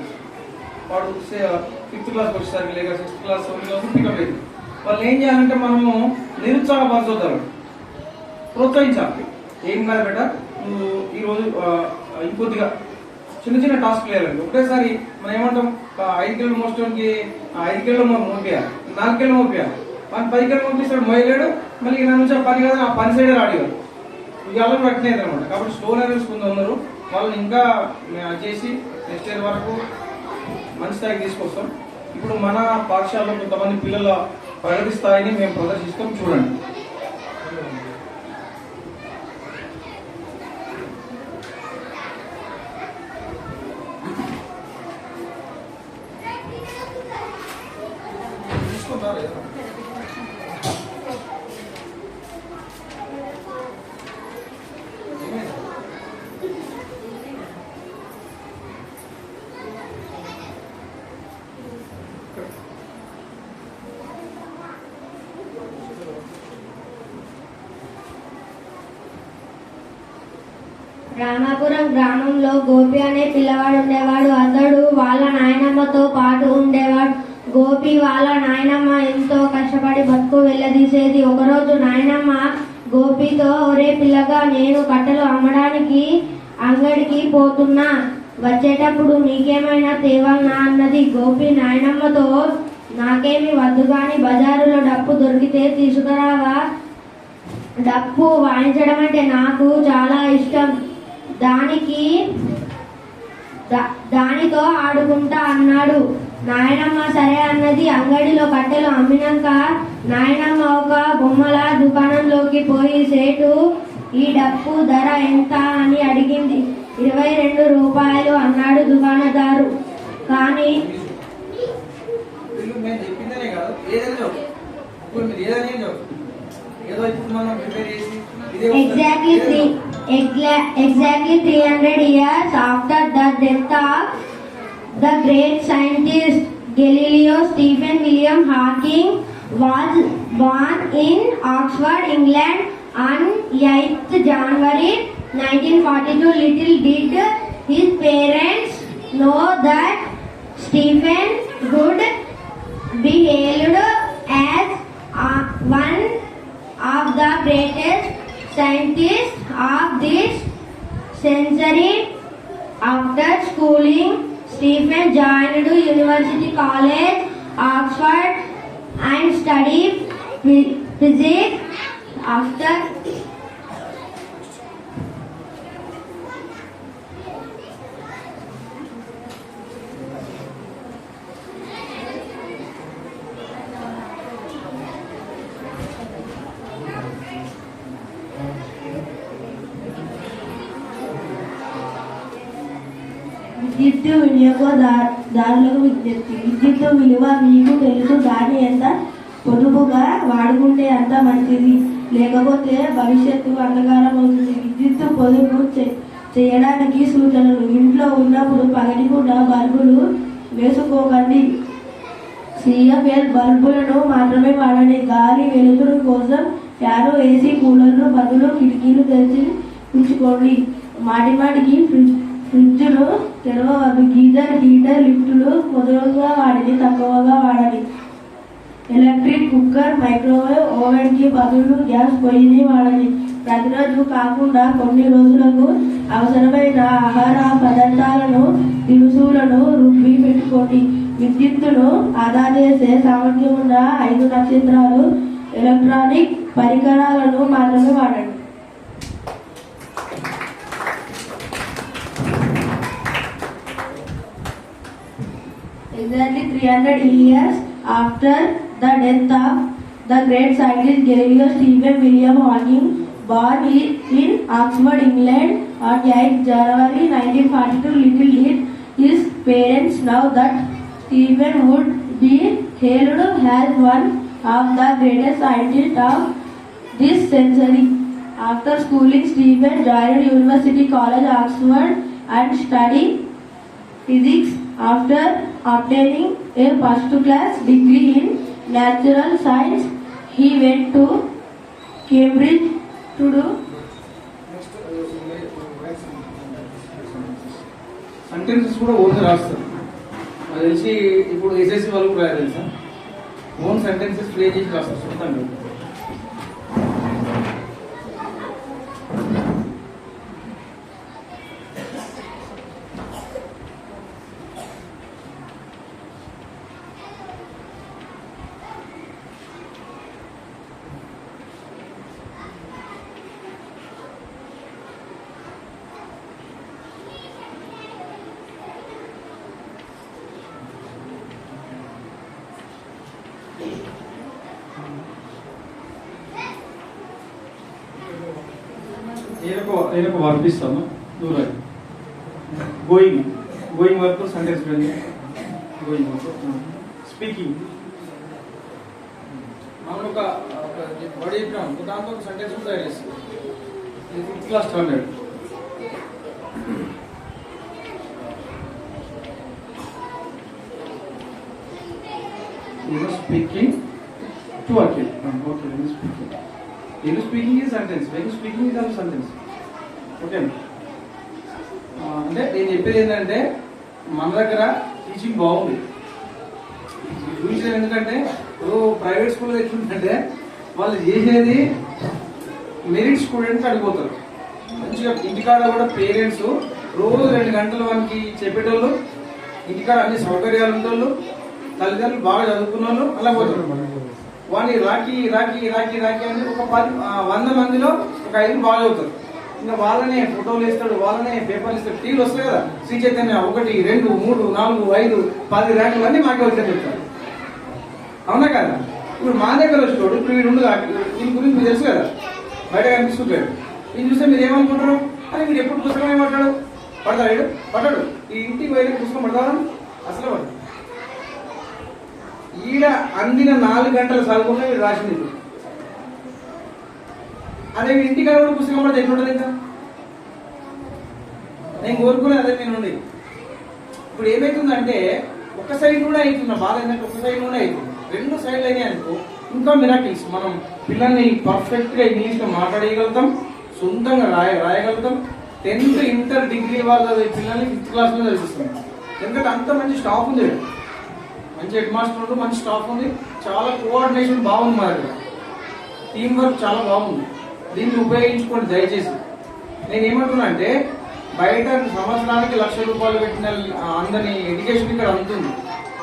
Speaker 1: వాడు 5th క్లాస్కి వచ్చేసరికి లేక 6th class, 7th class pickup అయింది. వాళ్ళు ఏం చేయాలంటే మనము నిరుత్సాహపరచొద్దాం, ప్రోత్సహించాలి. ఏం కాదు బెట, నువ్వు ఈరోజు ఇంకొద్దిగా చిన్న చిన్న టాస్క్ వేయాలండి. ఒకటేసారి మనం ఏమంటాం 5 కిలో మోసడానికి 5 కిలో మోపియాలి, 4 కిలో మోపియాలి. మన 10 కిలో మోపిస్తాడు మోయలేడు, మళ్ళీ నా నుంచి ఆ పని కదా ఆ పని సైడే రాడిగారు. ఇవాళ పట్టినది అనమాట. కాబట్టి స్లో లెవెల్స్ కొందరు వాళ్ళని ఇంకా చేసి నెక్స్ట్ ఇయర్ వరకు మంచి స్థాయికి తీసుకొస్తాం. ఇప్పుడు మన పాఠశాలలో కొంతమంది పిల్లల ప్రగతి స్థాయిని మేము ప్రదర్శిస్తాం, చూడండి.
Speaker 4: రామాపురం గ్రామంలో గోపి అనే పిల్లవాడు ఉండేవాడు. అతడు వాళ్ళ నాయనమ్మతో పాటు ఉండేవాడు. గోపి వాళ్ళ నాయనమ్మ ఎంతో కష్టపడి బతుకు వెళ్ళదీసేది. ఒకరోజు నాయనమ్మ గోపితో, ఒరే పిల్లగా, నేను కట్టెలు అమ్మడానికి అంగడికి పోతున్నా, వచ్చేటప్పుడు నీకేమైనా తేవాలనా అన్నది. గోపి నాయనమ్మతో, నాకేమి వద్దు గాని బజారులో డప్పు దొరికితే తీసుకురావా, డప్పు వాయించడం అంటే నాకు చాలా ఇష్టం, దానితో ఆడుకుంటా అన్నాడు. నాయనమ్మ సరే అన్నది. అంగడిలో కట్టెలు అమ్మినాక నాయనమ్మ ఒక బొమ్మల దుకాణంలోకి పోయి, సేటు ఈ డప్పు ధర ఎంత అని అడిగింది. 22 రూపాయలు అన్నాడు దుకాణదారు. కానీ exactly 300 years after the death of the great scientist Galileo, Stephen William Hawking was born in Oxford, England on 8th January 1942. Little did his parents know that Stephen would be hailed as one of the greatest scientists of this century. After schooling, Stephen joined University College, Oxford, and studied physics.
Speaker 5: విద్యుత్ వినియోగదారులకు విజ్ఞప్తి. విద్యుత్ విలువ మీకు తెలుసు, దాన్ని ఎంత పొదుపుగా వాడుకుంటే అంత మంచిది, లేకపోతే భవిష్యత్తు అంధకారం అవుతుంది. విద్యుత్ పొదుపు చేయడానికి సూచనలు: ఇంట్లో ఉన్నప్పుడు పగటిపూట బల్బులు వేసుకోకండి. CFL బల్బులను మాత్రమే వాడండి. గాలి వెలుతురు కోసం ఫ్యాను, ఏసీ, కూలర్లు బదులు కిటికీలు తెరిచి ఉంచుకోండి. మాటిమాటికి ఫ్రిడ్జ్ను తెరవవద్దు. గీజర్, హీటర్, లిఫ్టులు మొదలుగా వాడిని తక్కువగా వాడండి. ఎలక్ట్రిక్ కుక్కర్, మైక్రోవేవ్ ఓవెన్కి బదులు గ్యాస్ పొయ్యిని వాడండి. ప్రతిరోజు కాకుండా కొన్ని రోజులకు అవసరమైన ఆహార పదార్థాలను, దినుసులను రుబ్బి పెట్టుకోండి. విద్యుత్తును ఆదా చేసే సామర్థ్యం ఉన్న 5 నక్షత్రాలు ఎలక్ట్రానిక్ పరికరాలను మాత్రమే వాడండి. Exactly 300 years after the death of the great scientist Galileo, Stephen William Hawking, born in Oxford, England on 8 January 1942, little did his parents know that Stephen would be hailed as one of the greatest scientists of this century. After schooling, Stephen joined University College, Oxford and studied physics. After obtaining a first-class degree in natural science, he went to Cambridge to do
Speaker 1: sentences కూడా own రాస్తారు. నాకు తెలిసి ఇప్పుడు SSC వాళ్ళు కూడా తెలుసా, own sentences play చేసి రాస్తారు సొంతంగా. నేను ఒక వర్క్ ఇస్తాను. దూరం going work sentence going work. Speaking మనం ఒక వర్డ్ చెప్పినాం, దాంతో ఒక సెంటెన్స్ తయారు చేస్తాం. 5th class standard. Speaking to Akhil. Okay, నేను speaking is sentence, when speaking is also sentence. Okay, అంటే నేను చెప్పేది ఏంటంటే మన దగ్గర టీచింగ్ బాగుంది చూపించడం. ఎందుకంటే ప్రైవేట్ స్కూల్లో ఎట్లుందంటే వాళ్ళు చేసేది మెరిట్ స్టూడెంట్స్ అడిగిపోతారు. మంచిగా ఇంటికాడ కూడా పేరెంట్స్ రోజు 2 గంటలు వానికి చెప్పేటోళ్ళు, ఇంటికాడ అన్ని సౌకర్యాలు ఉండేవాళ్ళు, తల్లిదండ్రులు బాగా చదువుకున్న వాళ్ళు అలా పోతారు. వాడిని రాకి రాకి రాకి రాకి అని ఒక 100 మందిలో ఒక 5 బాగా చదువుతారు. ఇంకా వాళ్ళనే ఫోటోలు వేస్తాడు, వాళ్ళనే పేపర్లు ఇస్తాడు. టీవీలు వస్తాయి కదా, శ్రీ చైతన్య 1, 2, 3, 4, 5, 10 ర్యాంకులు అన్నీ మాకే వచ్చాయి చెప్తారు. అవునా కదా? ఇప్పుడు మా దగ్గర వచ్చాడు, ఇప్పుడు వీడు ఉండు, దీని గురించి మీకు తెలుసు కదా, బయట కనిపిస్తుంటాడు. వీళ్ళు చూస్తే మీరు ఏమనుకుంటారు, అని మీరు ఎప్పుడు పుస్తకం ఏమంటాడు, పడతాడు పడ్డాడు, ఈ ఇంటికి వెళ్ళి పుస్తకం పడతాడు అసలు పడతాడు. ఈడ అందిన 4 గంటలు చదువుకున్నా వీడు రాసింది. అదే ఇంటికాడ కూడా పుస్తకం పడితే ఎట్లుంటుంది? ఇంకా నేను కోరుకునేది అదే నేను ఉండి. ఇప్పుడు ఏమైతుందంటే ఒక సైడ్ కూడా అవుతున్నా బాధ, ఏంటంటే ఒక సైడ్ కూడా అవుతుంది, 2 సైడ్లు అయినాయి అనుకో ఇంకా మిరాకిల్స్. మనం పిల్లల్ని పర్ఫెక్ట్ గా ఇంగ్లీష్ లో మాట్లాడగలుగుతాం, సొంతంగా రాయగలుగుతాం. 10th, ఇంటర్, డిగ్రీ వాళ్ళ పిల్లల్ని 5th క్లాస్ లో చదివిస్తాం. ఎందుకంటే అంత మంచి స్టాఫ్ ఉంది, మంచి హెడ్ మాస్టర్, మంచి స్టాఫ్ ఉంది, చాలా కోఆర్డినేషన్ బాగుంది, మా దగ్గర టీం వర్క్ చాలా బాగుంది. దీన్ని ఉపయోగించుకోండి దయచేసి. నేను ఏమంటున్నా అంటే బయట సంవత్సరానికి 1,00,000 రూపాయలు పెట్టిన అందరినీ ఎడ్యుకేషన్ ఇక్కడ అందుతుంది.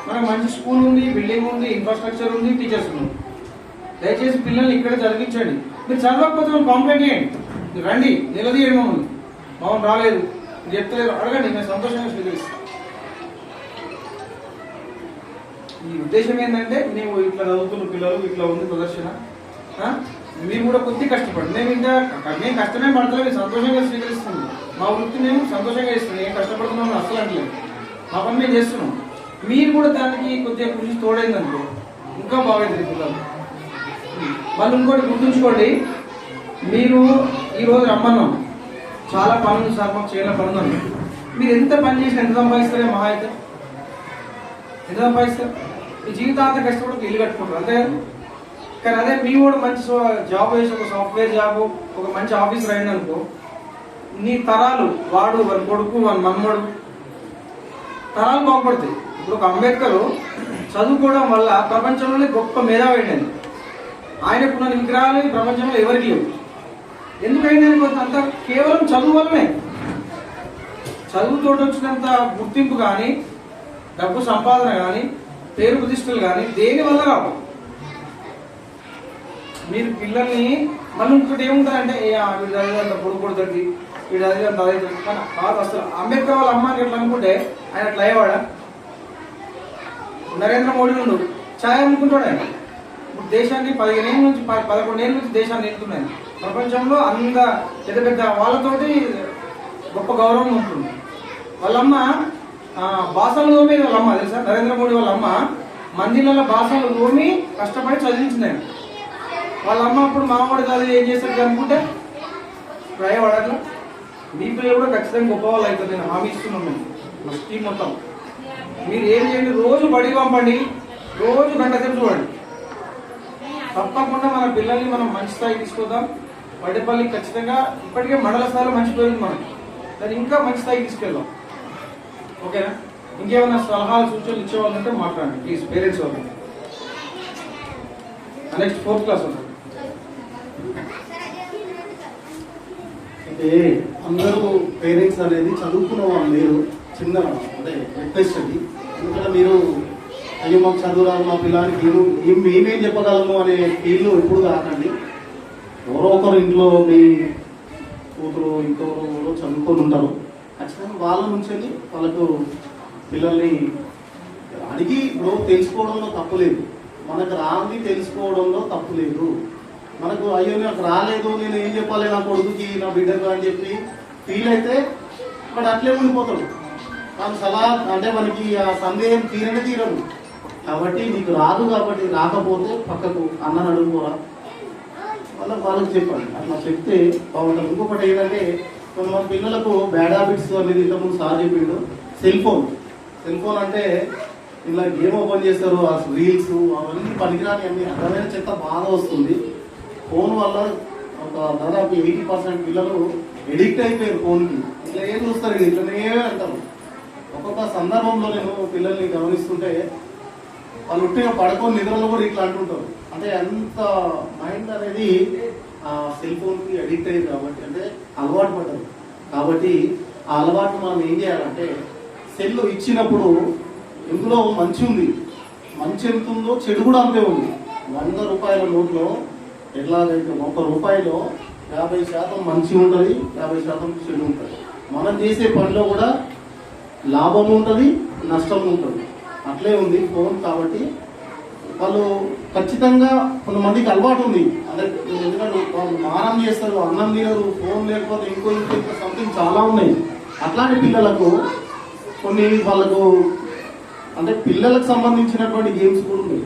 Speaker 1: మనకు మంచి స్కూల్ ఉంది, బిల్డింగ్ ఉంది, ఇన్ఫ్రాస్ట్రక్చర్ ఉంది, టీచర్స్ ఉంది. దయచేసి పిల్లల్ని ఇక్కడ చదివించండి. మీరు చదవకపోతే మనం కంప్లైంట్ చేయండి, రండి నిలదీయండి మమ్మల్ని. మమ్మల్ని రాలేదు మీరు చెప్తలేదు అడగండి, మేము సంతోషంగా స్వీకరిస్తాం. ఈ ఉద్దేశం ఏంటంటే మేము ఇట్లా చదువుతున్న పిల్లలు ఇట్లా ఉంది ప్రదర్శన, మీరు కూడా కొద్ది కష్టపడి మేము కష్టమే పడతాం, మీరు సంతోషంగా స్వీకరిస్తుంది. మా వృత్తి మేము సంతోషంగా ఇస్తున్నాం, ఏం కష్టపడుతున్నాం అసలు అంటలేదు. మా పని మేము చేస్తున్నాం. మీరు కూడా దానికి కొద్దిగా కృషి తోడైందనుకో ఇంకా బాగుంటుంది పిల్లలు. వాళ్ళు ఇంకోటి గుర్తుంచుకోండి, మీరు ఈరోజు రమ్మన్నాం, చాలా పనులు సార్ మాకు చేయాల పనులు అన్నాం. మీరు ఎంత పని చేసినా ఎంత సంపాదిస్తారే మహా అయితే? ఎంత సంపాదిస్తారు? మీ జీవితాంతం కష్టపడి ఇల్లు కట్టుకుంటారు అంతే కదా. కానీ అదే మీ కూడా మంచి జాబ్ వేసి ఒక సాఫ్ట్వేర్ జాబ్, ఒక మంచి ఆఫీసర్ అయింది అనుకో, నీ తరాలు వాడు వాని కొడుకు వాని మమ్మడు తరాలు బాగుపడతాయి. ఇప్పుడు ఒక అంబేద్కర్ చదువుకోవడం వల్ల ప్రపంచంలోనే గొప్ప మేధావి అయింది. ఆయనకున్న విగ్రహాలు ఈ ప్రపంచంలో ఎవరికి లేవు. ఎందుకైందని అంత కేవలం చదువు వల్లనే. చదువుతో వచ్చినంత గుర్తింపు కానీ, డబ్బు సంపాదన కానీ, పేరు ప్రతిష్టలు కానీ దేని వల్ల రావు. మీరు పిల్లల్ని మళ్ళీ ఇంకొకటి ఏముంటుందంటే వీడు చదివేంత పొడుగు కొడుతుంది, వీడు చదివేంత అదే కానీ కాదు. అసలు అంబేద్కర్ వాళ్ళ అమ్మ ఎట్లా అనుకుంటే ఆయన అట్లా అయ్యేవాడా? నరేంద్ర మోడీ నుండు ఛాయ్ అనుకుంటాడు ఆయన. ఇప్పుడు దేశాన్ని 15 ఏళ్ళ నుంచి 11 ఏళ్ళ నుంచి దేశాన్ని వెళ్తున్నాయి. ప్రపంచంలో అంత పెద్ద పెద్ద వాళ్ళతోటి గొప్ప గౌరవం ఉంటుంది. వాళ్ళమ్మ బాసలు తోమి, వాళ్ళమ్మ తెలుసా, నరేంద్ర మోడీ వాళ్ళ అమ్మ మందిరాల బాసలు తోమి కష్టపడి చదివించింది ఆయన. వాళ్ళమ్మ అప్పుడు మామూడు చదివి ఏం చేస్తారు అనుకుంటే ప్రయవాడట్లా. మీ పిల్లలు కూడా ఖచ్చితంగా గొప్ప వాళ్ళు అవుతుంది, నేను హామీ ఇస్తున్నాను. మా స్కీమ్ మొత్తం మీరు ఏం చేయండి, రోజు బడికి పంపండి, రోజు గంట సేపు చూడండి. తప్పకుండా మన పిల్లల్ని మనం మంచి స్థాయికి తీసుకొద్దాం. వడ్డేపల్లి ఖచ్చితంగా ఇప్పటికే మండల స్థాయిలో మంచి పోయింది, మనం దాన్ని ఇంకా మంచి స్థాయికి తీసుకెళ్దాం. ఓకేనా? ఇంకేమైనా సలహాలు సూచనలు ఇచ్చేవాళ్ళంటే మాట్లాడండి ప్లీజ్, పేరెంట్స్ వాళ్ళు. నెక్స్ట్ 4th క్లాస్ ఉంటుంది.
Speaker 3: అంటే అందరూ పేరెంట్స్ అనేది చదువుకున్న వాళ్ళు లేరు. చిన్న అంటే రిక్వెస్ట్ అది. ఎందుకంటే మీరు అయ్యో మాకు చదువు రాదు, మా పిల్లలకి మేమేం చెప్పగలము అనే ఫీల్ ఎప్పుడు కాకండి. ఎవరో ఒకరు ఇంట్లో మీ కూతురు ఇంకొకరు చదువుకొని ఉంటారు. ఖచ్చితంగా వాళ్ళ నుంచి వాళ్ళకు పిల్లల్ని అడిగి ఇప్పుడు తెలుసుకోవడంలో తప్పు లేదు. మనకు రాంది తెలుసుకోవడంలో తప్పు లేదు. మనకు అయ్యో నాకు రాలేదు, నేను ఏం చెప్పాలి నా కొడుకుకి నా బిడ్డకు అని చెప్పి ఫీల్ అయితే వాడు అట్లే ఉండిపోతాడు. మన సలహా అంటే మనకి ఆ సందేహం తీరదు. కాబట్టి నీకు రాదు కాబట్టి రాకపోతే పక్కకు అన్నని అడుగుకోరా, వాళ్ళకి చెప్పండి. అట్లా చెప్తే బాగుంటుంది. ఇంకొకటి ఏంటంటే మన పిల్లలకు బ్యాడ్ హ్యాబిట్స్ అనేది ఇంతకుముందు సార్ చెప్పిండు. సెల్ ఫోన్ అంటే ఇలా గేమ్ ఓపెన్ చేస్తారు, ఆ రీల్స్ అవన్నీ పనికిరాని అన్ని అర్థమైన చెత్త బాగా వస్తుంది. ఫోన్ వల్ల ఒక దాదాపు 80% పిల్లలు ఎడిక్ట్ అయిపోయారు ఫోన్కి. ఇట్లా ఏం చూస్తారు, ఇట్లనే అంటారు. ఒక్కొక్క సందర్భంలో నేను పిల్లల్ని గమనిస్తుంటే వాళ్ళు ఉట్టిగా పడుకొని నిద్రలో కూడా ఇట్లా అంటుంటారు. అంటే అంత మైండ్ అనేది ఆ సెల్ ఫోన్కి అడిక్ట్ అయ్యింది కాబట్టి, అంటే అలవాటు పడ్డారు కాబట్టి ఆ అలవాటు మనం ఏం చేయాలంటే సెల్ ఇచ్చినప్పుడు ఇందులో మంచి ఉంది, మంచి ఎంత ఉందో చెడు కూడా అంతే ఉంది. 100 రూపాయల నోట్లో ఎట్లాగైతే 1 రూపాయలో 50% మంచి ఉంటుంది, 50% చెడు ఉంటుంది. మనం చేసే పనిలో కూడా లాభం ఉంటుంది, నష్టం ఉంటుంది. అట్లే ఉంది ఫోన్. కాబట్టి వాళ్ళు ఖచ్చితంగా కొంతమందికి అలవాటు ఉంది. అంటే ఎందుకంటే వాళ్ళు మారం చేస్తారు, అన్నం తినరు, ఫోన్ లేకపోతే ఇంకో సంథింగ్ చాలా ఉన్నాయి. అట్లాంటి పిల్లలకు కొన్ని వాళ్ళకు అంటే పిల్లలకు సంబంధించినటువంటి గేమ్స్ కూడా ఉన్నాయి.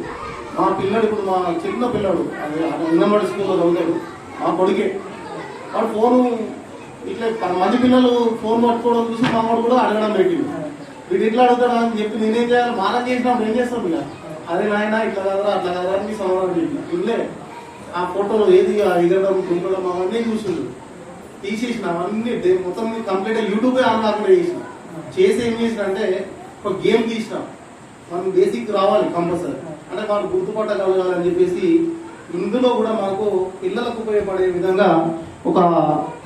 Speaker 3: మా పిల్లడు ఇప్పుడు మా చిన్న పిల్లడు అది అంగన్వాడీ స్కూల్లో చదువుతాడు, మా కొడుకే. వాడు ఫోను ఇట్లా 10 మంది పిల్లలు ఫోన్ పట్టుకోవడం చూసి మా వాడు కూడా అడగడం పెట్టింది. వీడు ఇట్లా అడుగుతాడు అని చెప్పి నేనేం చేయాలి, మారం చేసినప్పుడు ఏం చేస్తాం ఇక, అదే నాయన ఇట్లా కదరా అట్లా కదరా అని సమాధానం చెప్పిన. ఇల్లే ఆ ఫోటోలు ఏది ఎగరడం తుంపడం అవన్నీ చూసిండు, తీసేసిన అవన్నీ మొత్తం కంప్లీట్గా యూట్యూబే ఆన్ కాకుండా చేసి ఏం చేసిన అంటే ఒక గేమ్ తీసిన. మనం బేసిక్ రావాలి కంపల్సరీ, అంటే మనం గుర్తుపట్టగలగాలని చెప్పేసి ఇందులో కూడా మనకు పిల్లలకు ఉపయోగపడే విధంగా ఒక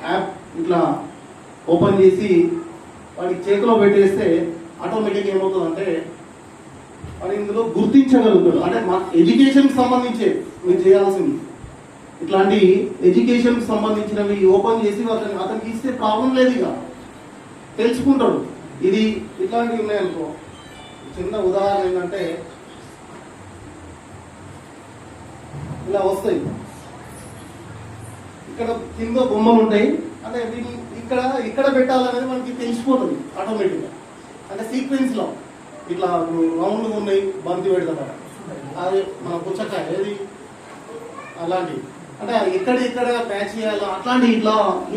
Speaker 3: యాప్ ఇట్లా ఓపెన్ చేసి వాడికి చేతిలో పెట్టేస్తే ఆటోమేటిక్గా ఏమవుతుందంటే వాడు ఇందులో గుర్తించగలుగుతాడు. అంటే మన ఎడ్యుకేషన్కి సంబంధించి మీరు చేయాల్సింది ఇట్లాంటి ఎడ్యుకేషన్కి సంబంధించినవి ఓపెన్ చేసి అతనికి ఇస్తే ప్రాబ్లం లేదు, ఇక తెలుసుకుంటాడు. ఇది ఇట్లాంటివి ఉన్నాయనుకో. చిన్న ఉదాహరణ ఏంటంటే ఇలా వస్తాయి, ఇక్కడ కింద బొమ్మలు ఉంటాయి. అంటే ఇక్కడ పెట్టాలనేది మనకి తెలిసిపోతుంది ఆటోమేటిక్గా. అంటే సీక్వెన్స్లో ఇట్లా రౌండ్గా ఉన్నాయి బంతి పెడతారు, అది మన పుచ్చకాయ ఏది అలాంటివి, అంటే ఎక్కడ ప్యాచ్ చేయాలో అట్లాంటివి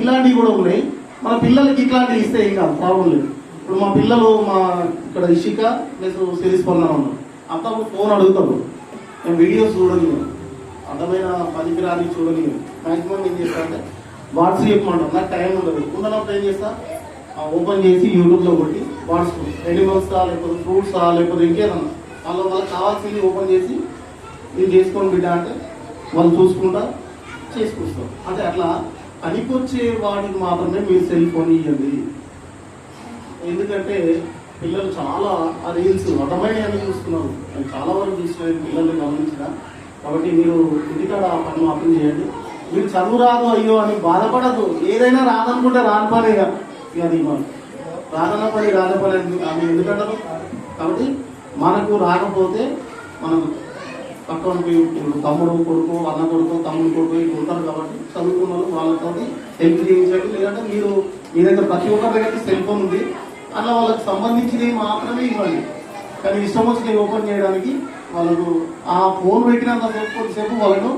Speaker 3: ఇలాంటివి కూడా ఉన్నాయి. మన పిల్లలకి ఇట్లాంటివి ఇస్తే ఇంకా ప్రాబ్లం లేదు. ఇప్పుడు మా పిల్లలు ఇక్కడ ఇషిక ప్లస్ సిరీస్ పొందడం ఉన్నారు, అంతా ఫోన్ అడుగుతారు, మేము వీడియోస్ చూడని అర్థమైన పనికిరాని చూడని మ్యాక్సిమం ఏం చేస్తా అంటే వాట్స్ చెప్పమంటాం, నాకు టైం ఉండదు, ఉన్నప్పుడు ఏం చేస్తా ఓపెన్ చేసి యూట్యూబ్లో కొట్టి వాట్స్ ఎనిమల్స్ా లేకపోతే ఫ్రూట్సా లేకపోతే ఇంకేదన్నా వాళ్ళకి కావాల్సింది ఓపెన్ చేసి మీరు చేసుకోండి బిడ్డ అంటే వాళ్ళు చూసుకుంటా చేసుకొస్తాం. అంటే అట్లా పనికొచ్చే వాటికి మాత్రమే మీరు సెల్ ఫోన్ ఇవ్వండి. ఎందుకంటే పిల్లలు చాలా ఆ రీల్స్ అర్థమైనవి చూస్తున్నారు, అది చాలా వరకు చూస్తున్నారు పిల్లల్ని గమనించిన. కాబట్టి మీరు ఇంటికాడ ఆ పని మాత్రం చేయండి. మీరు చదువు రాదు అయ్యో అని బాధపడదు, ఏదైనా రాదనుకుంటే రాని పని అది రాదన్న పని అని ఎందుకంటారు. కాబట్టి మనకు రాకపోతే మనం పక్కనకి తమ్ముడు కొడుకు అన్న కొడుకు తమ్ముడు కొడుకు ఇట్లా ఉంటారు కాబట్టి చదువుకున్న వాళ్ళతో హెల్ప్ చేయించండి. లేదంటే మీరు మీ దగ్గర ప్రతి ఒక్కరి దగ్గర సెల్ ఫోన్ ఉంది, అలా వాళ్ళకి సంబంధించినవి మాత్రమే ఇవ్వండి. కానీ ఇష్టం వచ్చినవి ఓపెన్ చేయడానికి వాళ్ళకు ఆ ఫోన్ పెట్టినంత సేపు కొద్దిసేపు వాళ్ళను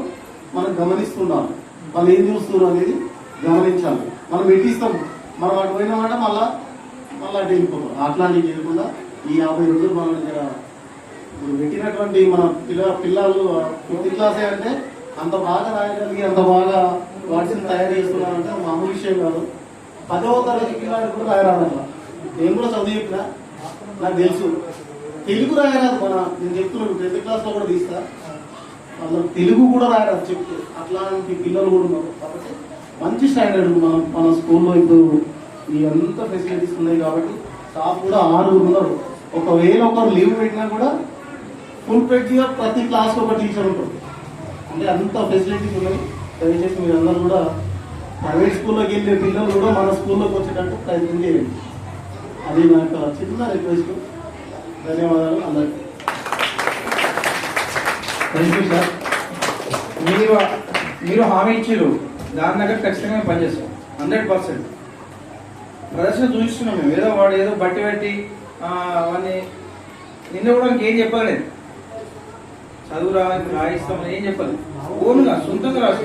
Speaker 3: మనం గమనిస్తున్నాం, వాళ్ళు ఏం చూస్తున్నారు అనేది గమనించాలి. మనం పెట్టిస్తాం, మనం అటు పోయినామంటే మళ్ళీ అటు వెళ్ళిపోతాం. అట్లాంటివి చేయకుండా ఈ 50 రోజులు మన దగ్గర పెట్టినటువంటి మన పిల్లలు 5th క్లాసే అంటే అంత బాగా రాయగలిగి అంత బాగా వాటిని తయారు చేస్తున్నారంటే మామూలు విషయం కాదు. 10వ తరగతి పిల్లలు కూడా రాయరాదు. అట్లా నేను కూడా చదువు చెప్పినా నాకు తెలుసు, తెలుగు రాయరాదు. నేను చెప్తున్నాను 10th క్లాస్లో కూడా తీస్తా, వాళ్ళకి తెలుగు కూడా రాయరాదు చెప్తే. అట్లాంటి పిల్లలు కూడా ఉన్నారు. కాబట్టి మంచి స్టాండర్డ్ మన స్కూల్లో ఇప్పుడు ఈ అంత ఫెసిలిటీస్ ఉన్నాయి. కాబట్టి స్టాఫ్ కూడా 6 ఉన్నారు. ఒకవేళ ఒకరు లీవ్ పెట్టినా కూడా ఫుల్ ఫ్లెడ్జ్గా ప్రతి క్లాస్లో ఒక టీచర్ ఉంటుంది. అంటే అంత ఫెసిలిటీస్ ఉన్నాయి. దయచేసి మీరు అందరూ కూడా ప్రైవేట్ స్కూల్లోకి వెళ్ళే పిల్లలు కూడా మన స్కూల్లోకి వచ్చేటట్టు ప్రయత్నం చేయండి. అది నాకు చిన్న రిక్వెస్ట్. ధన్యవాదాలు అందరికీ.
Speaker 1: Thank you sir. మీరు హామీ ఇచ్చారు, దాని దగ్గర ఖచ్చితంగా మేము పనిచేస్తాం 100%. ప్రదర్శన చూపిస్తున్నాం మేము. వాడు ఏదో బట్టి పెట్టి అవన్నీ నిన్న కూడా ఏం చెప్పలేదు, చదువు రాయిస్తామని ఏం చెప్పలేదు. ఓన్గా సొంతంగా రాసి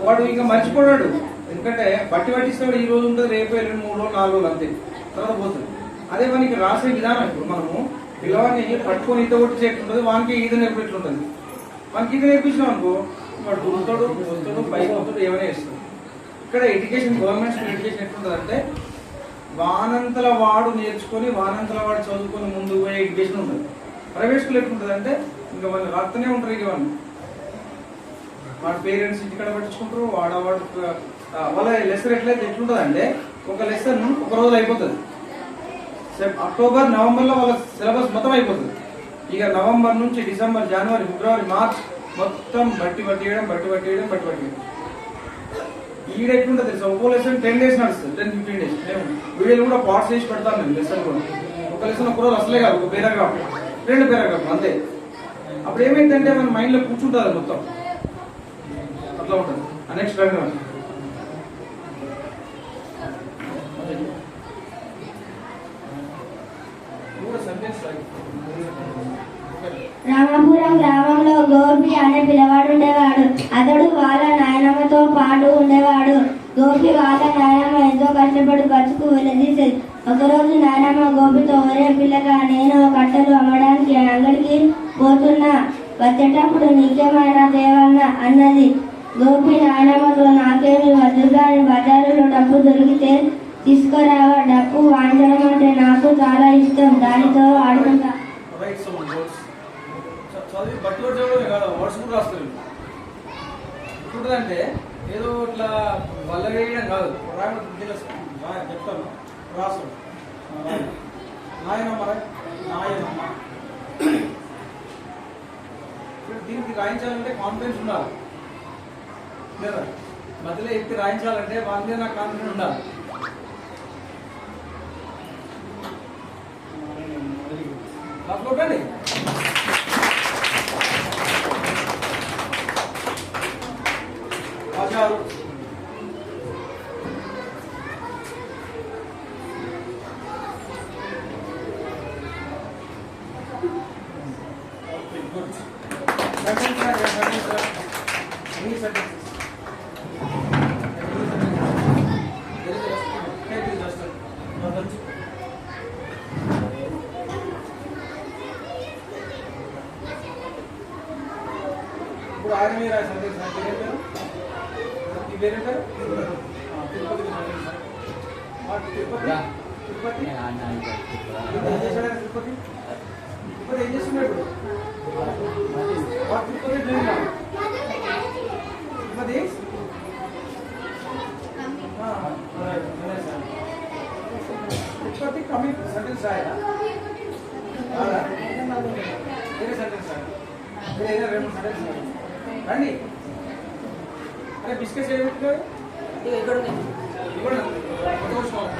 Speaker 1: వాడు ఇంకా మర్చిపోయాడు. ఎందుకంటే బట్టి పట్టిస్తాడు, ఈ రోజు ఉంటుంది, రేపు 2, 3 రోజులు 4 రోజులు అంతే, తర్వాత పోతుంది. అదే మనకి రాసే విధానం. ఇప్పుడు మనము పిల్లవాడిని పట్టుకొని ఈత కొట్టి చేస్తుంటుంది, వానికి ఈత నేర్పిట్లుంటుంది. మనకి ఈత నేర్పించినాం అనుకో వాడు దురుతాడు, వస్తాడు, పైకి వస్తాడు, ఏమైనా చేస్తాడు. ఇక్కడ ఎడ్యుకేషన్, గవర్నమెంట్ స్కూల్ ఎడ్యుకేషన్ ఎట్లుంటుందంటే వానంతల వాడు నేర్చుకొని వానంతల వాడు చదువుకొని ముందుకు పోయే ఎడ్యుకేషన్ ఉంటుంది. ప్రైవేట్ స్కూల్ ఎట్లుంటుంది అంటే ఇంకా వాళ్ళు రాస్తూనే ఉంటారు. ఇక వాడి పేరెంట్స్ ఇంటికాడ పట్టించుకుంటారు. వాడు వాళ్ళ లెసన్ ఎట్లుంటుంది అంటే ఒక లెసన్ ఒక రోజు అయిపోతుంది. అక్టోబర్, నవంబర్లో వాళ్ళ సిలబస్ మొత్తం అయిపోతుంది. ఇక నవంబర్ నుంచి డిసెంబర్, జనవరి, ఫిబ్రవరి, మార్చ్ మొత్తం బట్టి పట్టేయడం. ఈడ ఎట్లుంటుంది తెలుసా, ఒక్కో లెసన్ 10 days నడుస్తుంది, 10-15 days. మేము వీడియోలు కూడా పార్ట్స్ చేసి పెడతాను. నేను లెసన్ కూడా ఒక లెసన్ ఒక రోజు అసలే కాదు, ఒక పేరాగ్రాఫ్ 2 పేరాగ్రాఫ్ అంతే. అప్పుడు ఏమైందంటే మన మైండ్లో కూర్చుంటుంది మొత్తం, అట్లా ఉంటుంది. నెక్స్ట్ రండి.
Speaker 4: రామాపురం గ్రామంలో గోపి అనే పిల్లవాడు ఉండేవాడు. అతడు వాళ్ళ నాయనమ్మతో పాటు ఉండేవాడు. గోపి వాళ్ళ నాయనమ్మ ఎంతో కష్టపడి బతుకు వెళ్లదీసేది. ఒకరోజు నాయనమ్మ గోపితో, ఒరే పిల్లగా, నేను కట్టెలు అమ్మడానికి అంగడికి పోతున్నా, వచ్చేటప్పుడు నీకేమైనా తేవన్నా అన్నది. గోపి నాయనమ్మతో, నాకేమి వద్దు కానీ బజారులో డబ్బు దొరికితే తీసుకురావా, డబ్బు వాయించడం అంటే నాకు చాలా ఇష్టం, దానితో ఆడుకుంటా.
Speaker 1: చదివి బట్టలు చదవడమే కాదు, వర్డ్స్ కూడా రాస్తారు. ఎట్లుంటుందంటే ఏదో ఇట్లా వల్ల వేయడం కాదు, చెప్తాను రాస్తాడు. నాయనమ్మ దీనికి రాయించాలంటే కాన్ఫిడెన్స్ ఉండాలి లేదా, మధ్యలో ఎత్తి రాయించాలంటే వాళ్ళ మీద నాకు కాన్ఫిడెన్స్ ఉండాలి. కొట్టండి. ఆచారు Sentence రాయండి, sentence రాయండి. Any sentences. There is a restaurant. Take this restaurant. No, that's it. ఇప్పుడు ఆయన మీద రాయ సెంటెన్స్ రాయండి. ఏం పేరు? ఈ వేరే పేరు? తిరుపతికి సెంటెన్స్ రాయండి. తిరుపతి తిరుపతి ఏం చేశాడు తిరుపతి? తిరుపతి ఏం చేస్తున్నాడు? What Tirupati doing now? Tirupati? Right. Tirupati coming sentence रायगा. आला. मेरे sentence रायगा. मेरे इधर रेमो sentence रायगा. रानी. अरे बिस्किट से लेकर ये इधर नहीं. इधर ना. तो स्टॉप.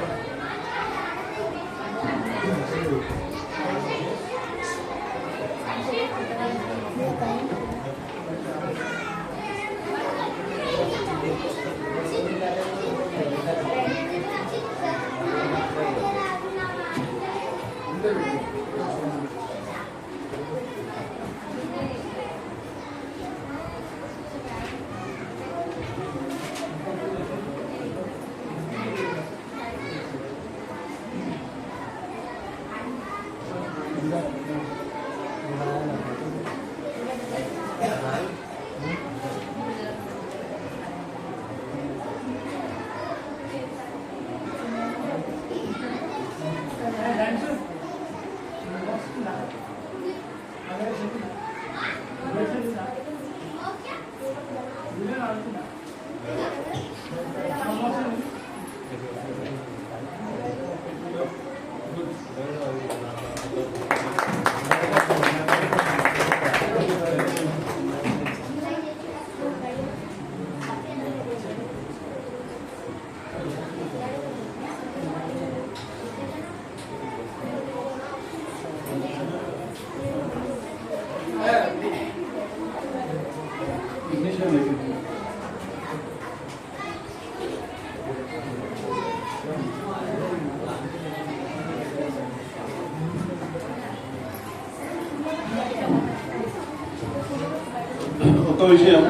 Speaker 2: ఒక విషయం,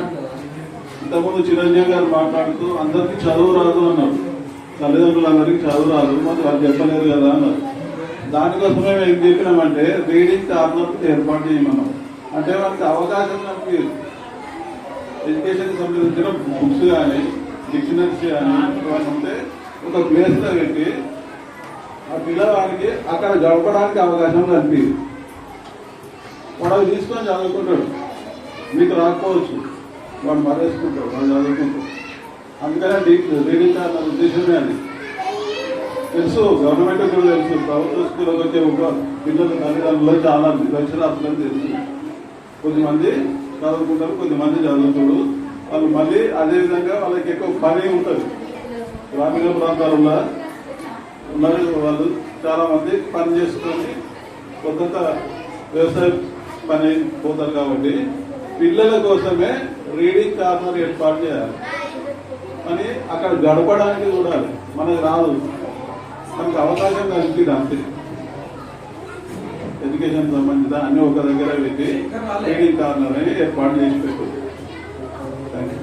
Speaker 2: ఇంతకుముందు చిరంజీవి గారు మాట్లాడుతూ అందరికీ చదువు రాదు అన్నారు. తల్లిదండ్రులందరికీ చదువు రాదు, మరి వాళ్ళు చెప్పలేరు కదా అన్నారు. దానికోసమే మేము ఏం చెప్పినామంటే రీడింగ్ కార్నర్ ఏర్పాటు చేయమన్నాం. అంటే వాళ్ళకి అవకాశం కనిపించదు. ఎడ్యుకేషన్ సంబంధించిన బుక్స్ కానీ డిక్షనరీస్ కానీ ఇవన్నీ ఉంటే ఒక ప్లేస్లో పెట్టి ఆ పిల్లవాడికి అక్కడ గడపడానికి అవకాశం కనిపించదు. వాడు తీసుకొని చదువుకుంటాడు, మీకు రాకపోవచ్చు, వాడు మరేసుకుంటాడు, వాడు చదువుకుంటాడు. అందుకనే రీడింగ్ కార్నర్ ఉద్దేశమే అది. తెలుసు, గవర్నమెంట్ కూడా తెలుసు, ప్రభుత్వ స్కూల్కి వచ్చే పిల్లల తల్లిదండ్రులు చాలా అక్షరాస్యులని తెలుసు. కొద్దిమంది చదువుకుంటారు, కొద్దిమంది చదువుతారు. వాళ్ళు మళ్ళీ అదేవిధంగా వాళ్ళకి ఎక్కువ పని ఉంటుంది. గ్రామీణ ప్రాంతాలలో ఉన్నారు వాళ్ళు చాలా మంది పని చేసుకొని కొంత వ్యవసాయ పని పోతారు. కాబట్టి పిల్లల కోసమే రీడింగ్ కార్నర్ ఏర్పాటు చేయాలి. అని అక్కడ గడపడానికి చూడాలి. మనకు రాదు, మనకు అవకాశం కలిగింది అంతే. ఎడ్యుకేషన్ సంబంధిత అన్ని ఒక దగ్గర పెట్టి రీడింగ్ కార్నర్ అని ఏర్పాటు చేసి పెట్టు. Thank you.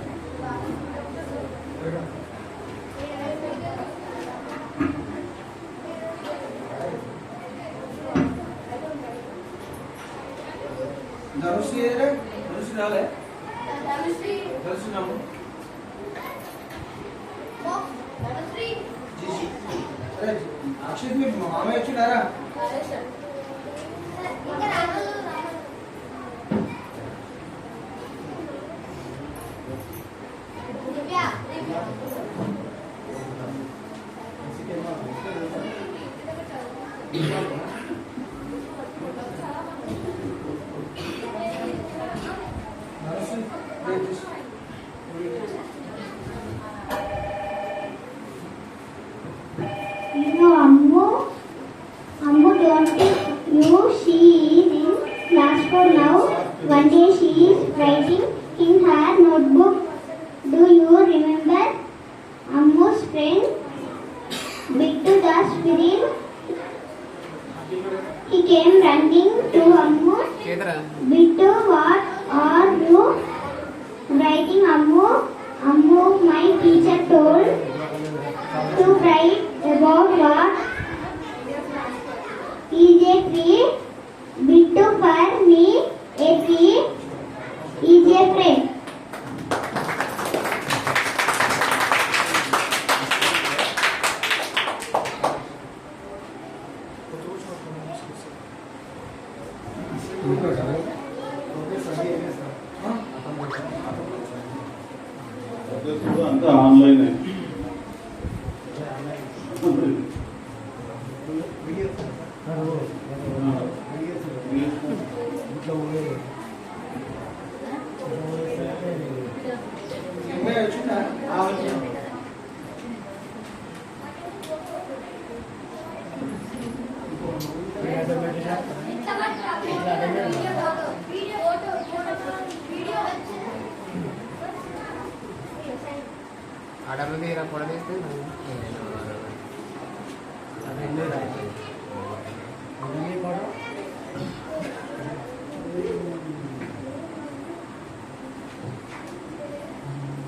Speaker 1: అక్షిత్ మీ మామయ్య వచ్చినారా?
Speaker 6: Ammu, don't you see is in class 4 now? One day she is writing in her notebook. Do you remember Ammu's friend Bittu the squirrel? He came running to Ammu. Bittu, what are you writing, Ammu? Ammu, my teacher told to write about what is a tree. Bittu, for me, a tree is a friend.
Speaker 2: అంతా online.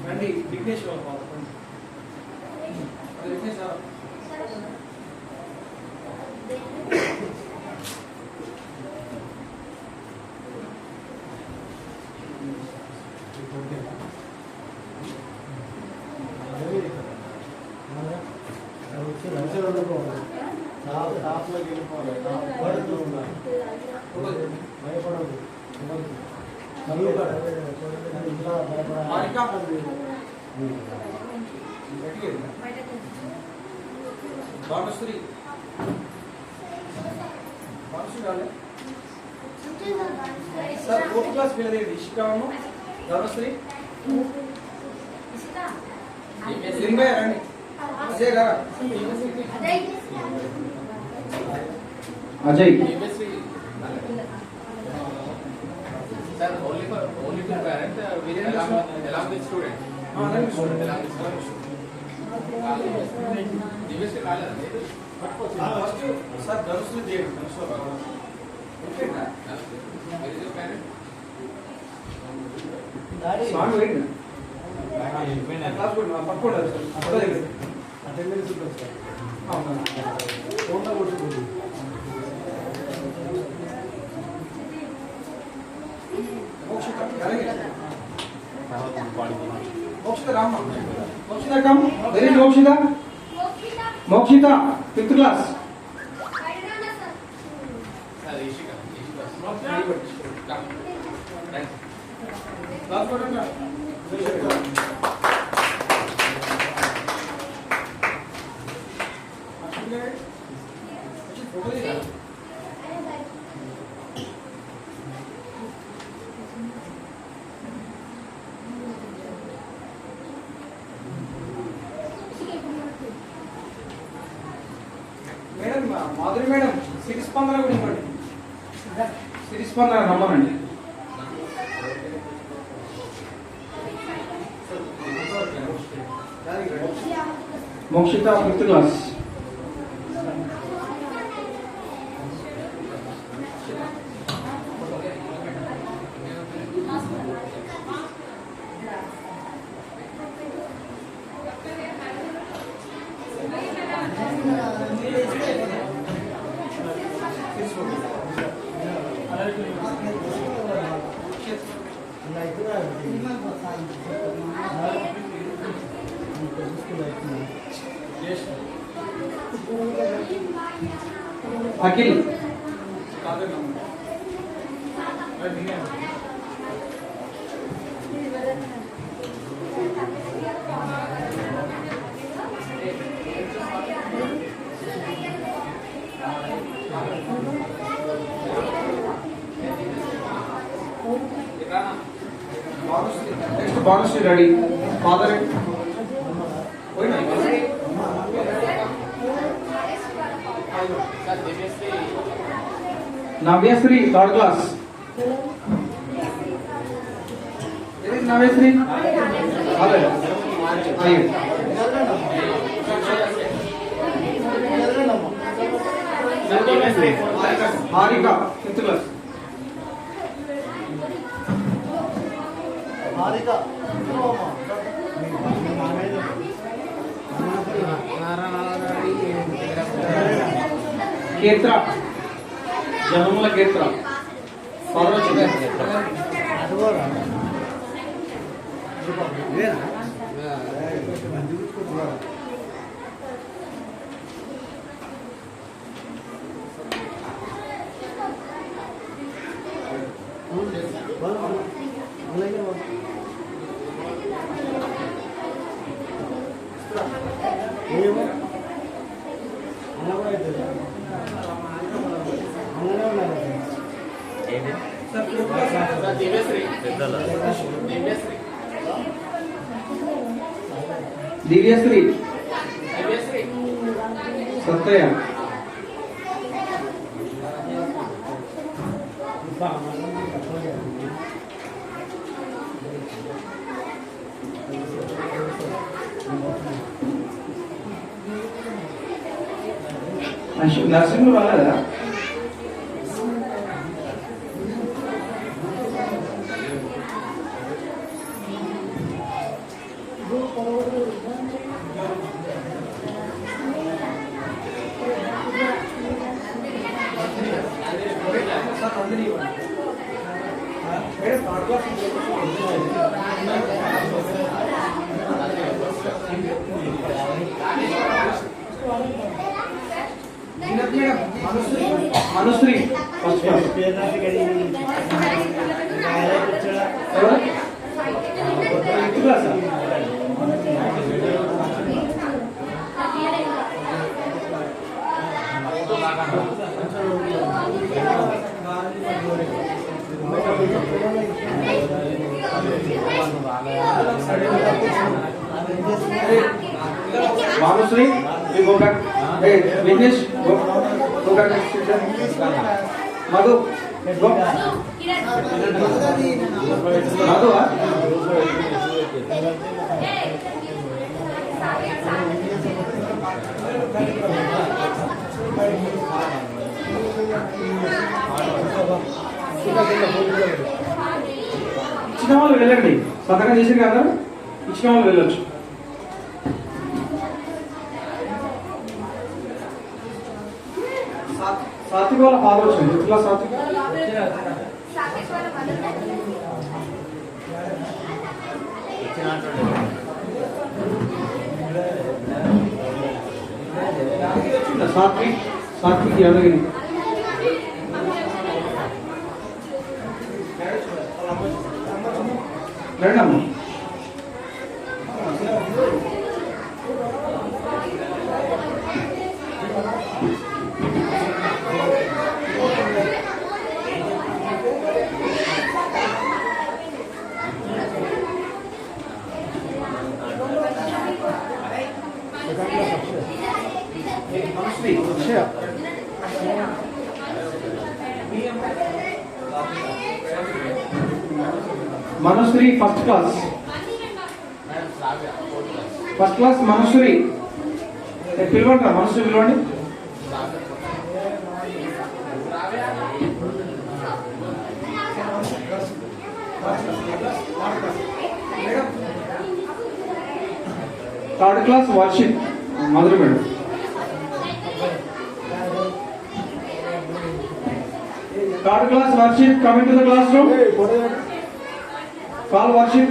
Speaker 1: రండి విఘ్నేష్ బాబు. విఘ్నేష్ రావు. భానుశ్రీ రాలే sir. 4th class పిల్లలేండి. ఇష్టాము భానుశ్రీ లింగయ్య రండి. అజయ్ గారా. Ajay
Speaker 7: Sir, only for parent, along with student.
Speaker 1: Sir ధనుసు చేయండి. స్వామి వేయండి. పట్టుకోండి అటెండెన్స్ మోక్షిత రామ్మ. Mokshitha come. Very Mokshitha. Mokshitha 5th class. Madam Madhuri madam Sirispandana కూడా ఇవ్వండి. సిరిస్పందన రమ్మనండి. Mokshitha 5th class. Akhil. Next Bhanushri ready. Father Navyashri 3rd class. Navyashri Harika 5th class. కేత్ర జనముల కేత్ర దివ్యశ్రీ సత్తయ్య నర్సింగ్ రాలేదా? Manushree first class Manusri, you go back. Hey, Vignesh, go back. Madhu, go. Madhu, huh? ఇచ్చిన వాళ్ళు వెళ్ళండి. పక్కన చేసి కదా ఇచ్చిన వాళ్ళు వెళ్ళొచ్చు. सात्विक वाला फादर వచ్చింది ఇట్లా సాత్విక్ సాత్విక్ సాత్విక్ యాదగిరి రండమ్మ Manusri first class Manusri పిలవండి Manusri పిలవండి third class worship Madhura madam third class worship coming to the classroom. Call worship.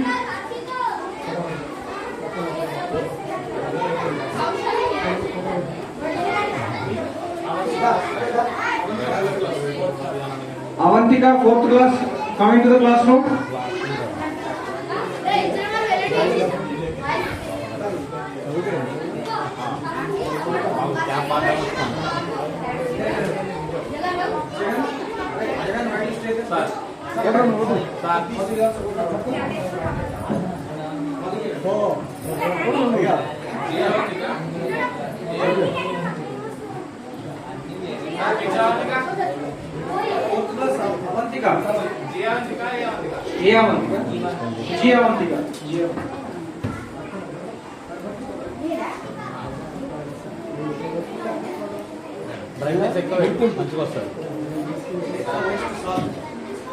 Speaker 1: Avantika fourth class coming to the classroom.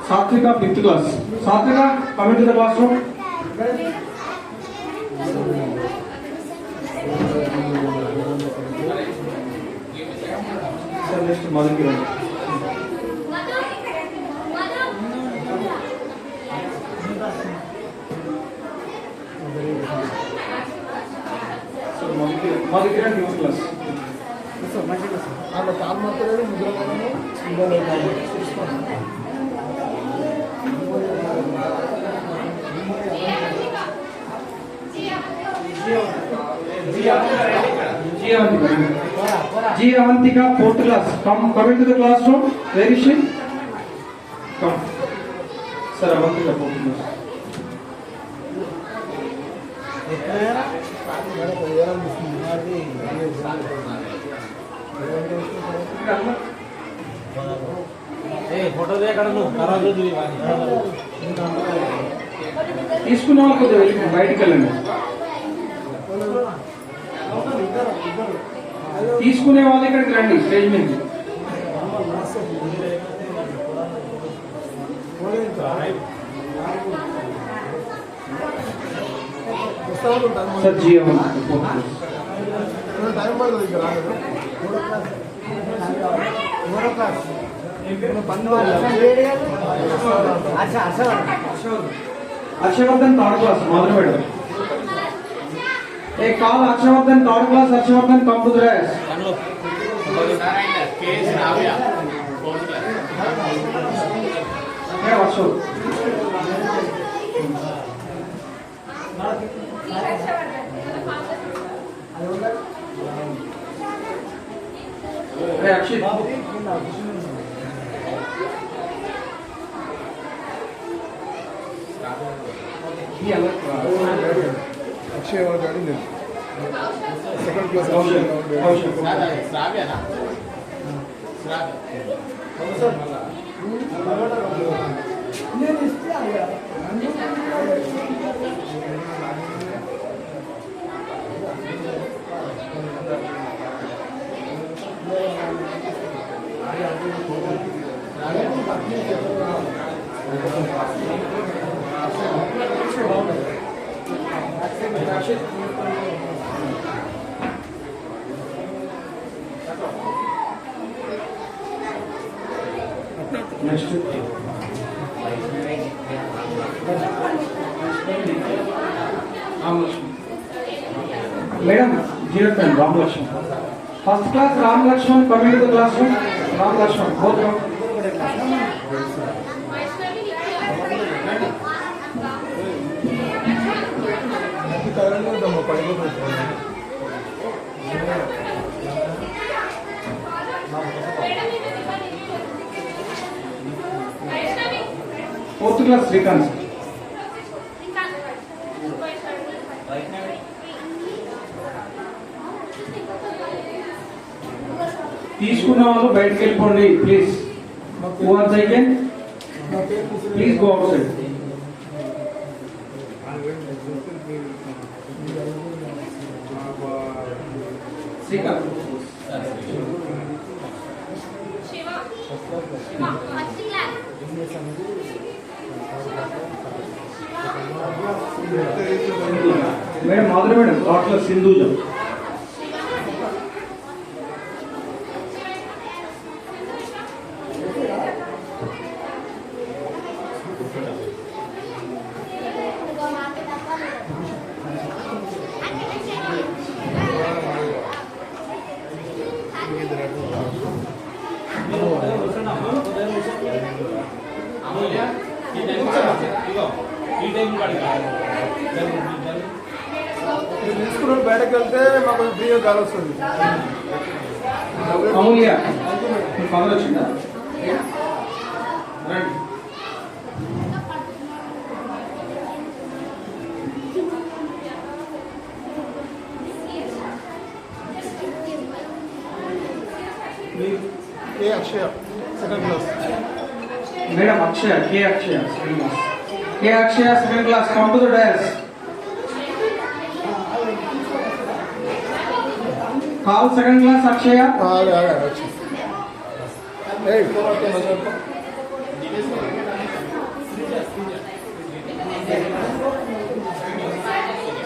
Speaker 1: Satvika fifth class. Satvika, come into the classroom. Sir next Madhu Kiran. Madhu Kiran news class. G Avantika, 4th class. Come into the classroom. Where is she? Come. Sir, Avantika, 4th class. తీసుకున్న వాళ్ళు కొద్దిగా వెళ్ళి బయటికి వెళ్ళండి. తీసుకునే వాళ్ళు ఇక్కడికి రండి స్టేజ్ మీద. Sir ji Harshavardhan third class మొదలు పెడతాం. A call Harshavardhan third class. Harshavardhan come to the right. Akshith
Speaker 8: Akshay వాళ్ళ సెకండ్ క్లాస్
Speaker 7: శ్రావ్యనా?
Speaker 1: Next madam 010 Ram Laxman. First class Ram Laxman coming to the classroom. Ram Laxman both come. Fourth class Srikanth. తీసుకున్న వాళ్ళు బయటకు వెళ్ళిపోండి please. Who are second please go outside. Srikanth madam Madhuri madam third class Sindhuja.
Speaker 8: తీసుకుని బయటకు వెళ్తే మాకు ఫ్రీగా కాల్ వస్తుంది.
Speaker 1: అమూల్య మీ ఫాదర్ వచ్చిందా?
Speaker 8: ఏ Akshaya second class.
Speaker 1: Madam Akshaya K Akshaya second class. K Akshaya second class come to the dais. Call second class Akshaya.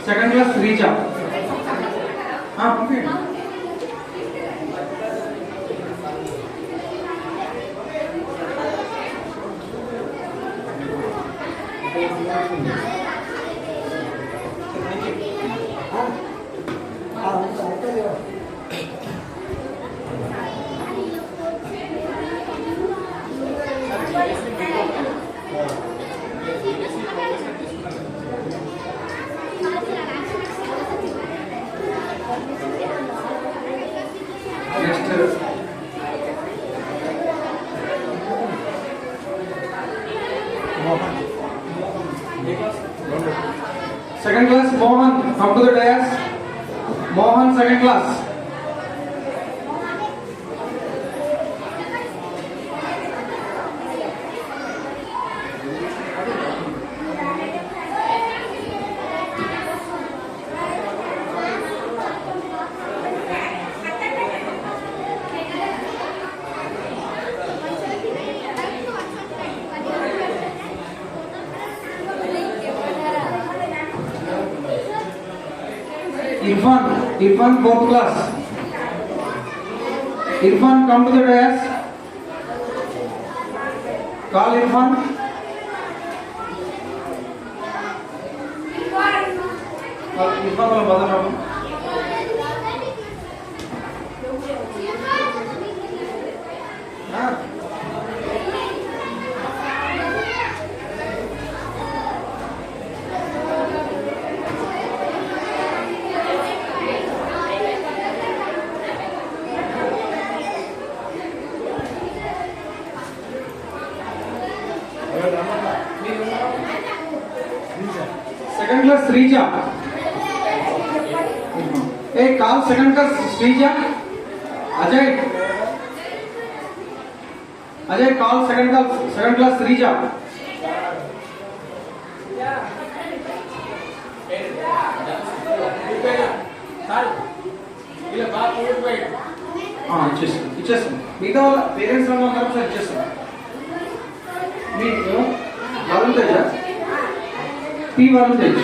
Speaker 1: Second class Richa పంపించండి. Next second class Mohan, come to the dais. Mohan second class. Irfan, fourth class. Irfan, come to the dais. Call Irfan. Irfan वाला बता रहा हूँ. Second class Srija. Hey, call second class Srija. Ajay. Ajay, call second class Srija. ఇచ్చేస్తాం. మిగతా వాళ్ళ parents అందరం ఒకసారి ఇచ్చేస్తాం. మీకు Varun Teja, P Varun Tej.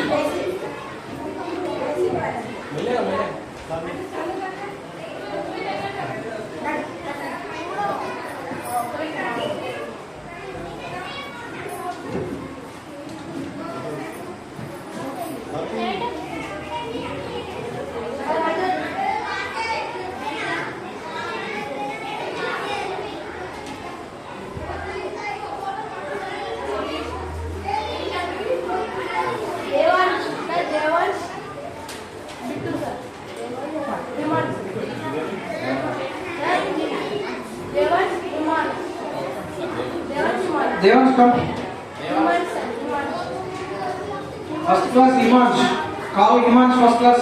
Speaker 1: Devans come. First class Imanj. Call Imanj first class.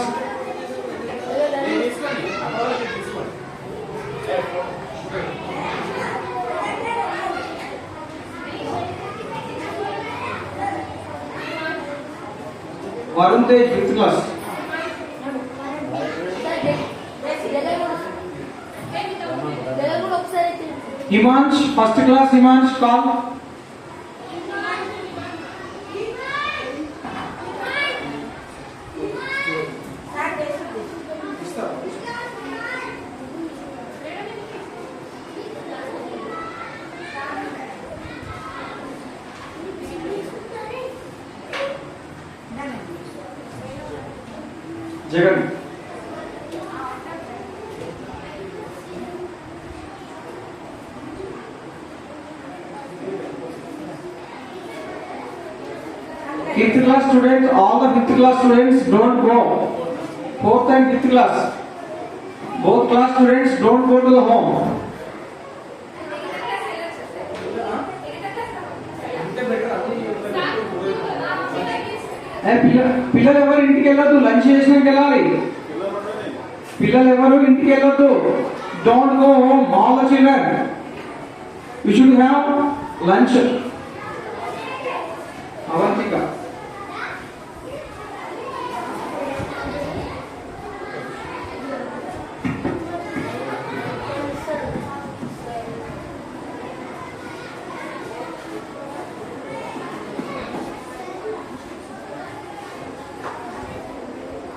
Speaker 1: Varun Tej fifth class. Imanj first class Imanj call. Jagan. Fifth class students, all the fifth class students don't go. Fourth and fifth class, both class students don't go to the home. పిల్లలు ఎవరు ఇంటికి వెళ్ళొద్దు, lunch చేసినాక వెళ్ళాలి. పిల్లలు ఎవరు ఇంటికి వెళ్ళొద్దు. Don't go home, all the children. You should have lunch. Avantika.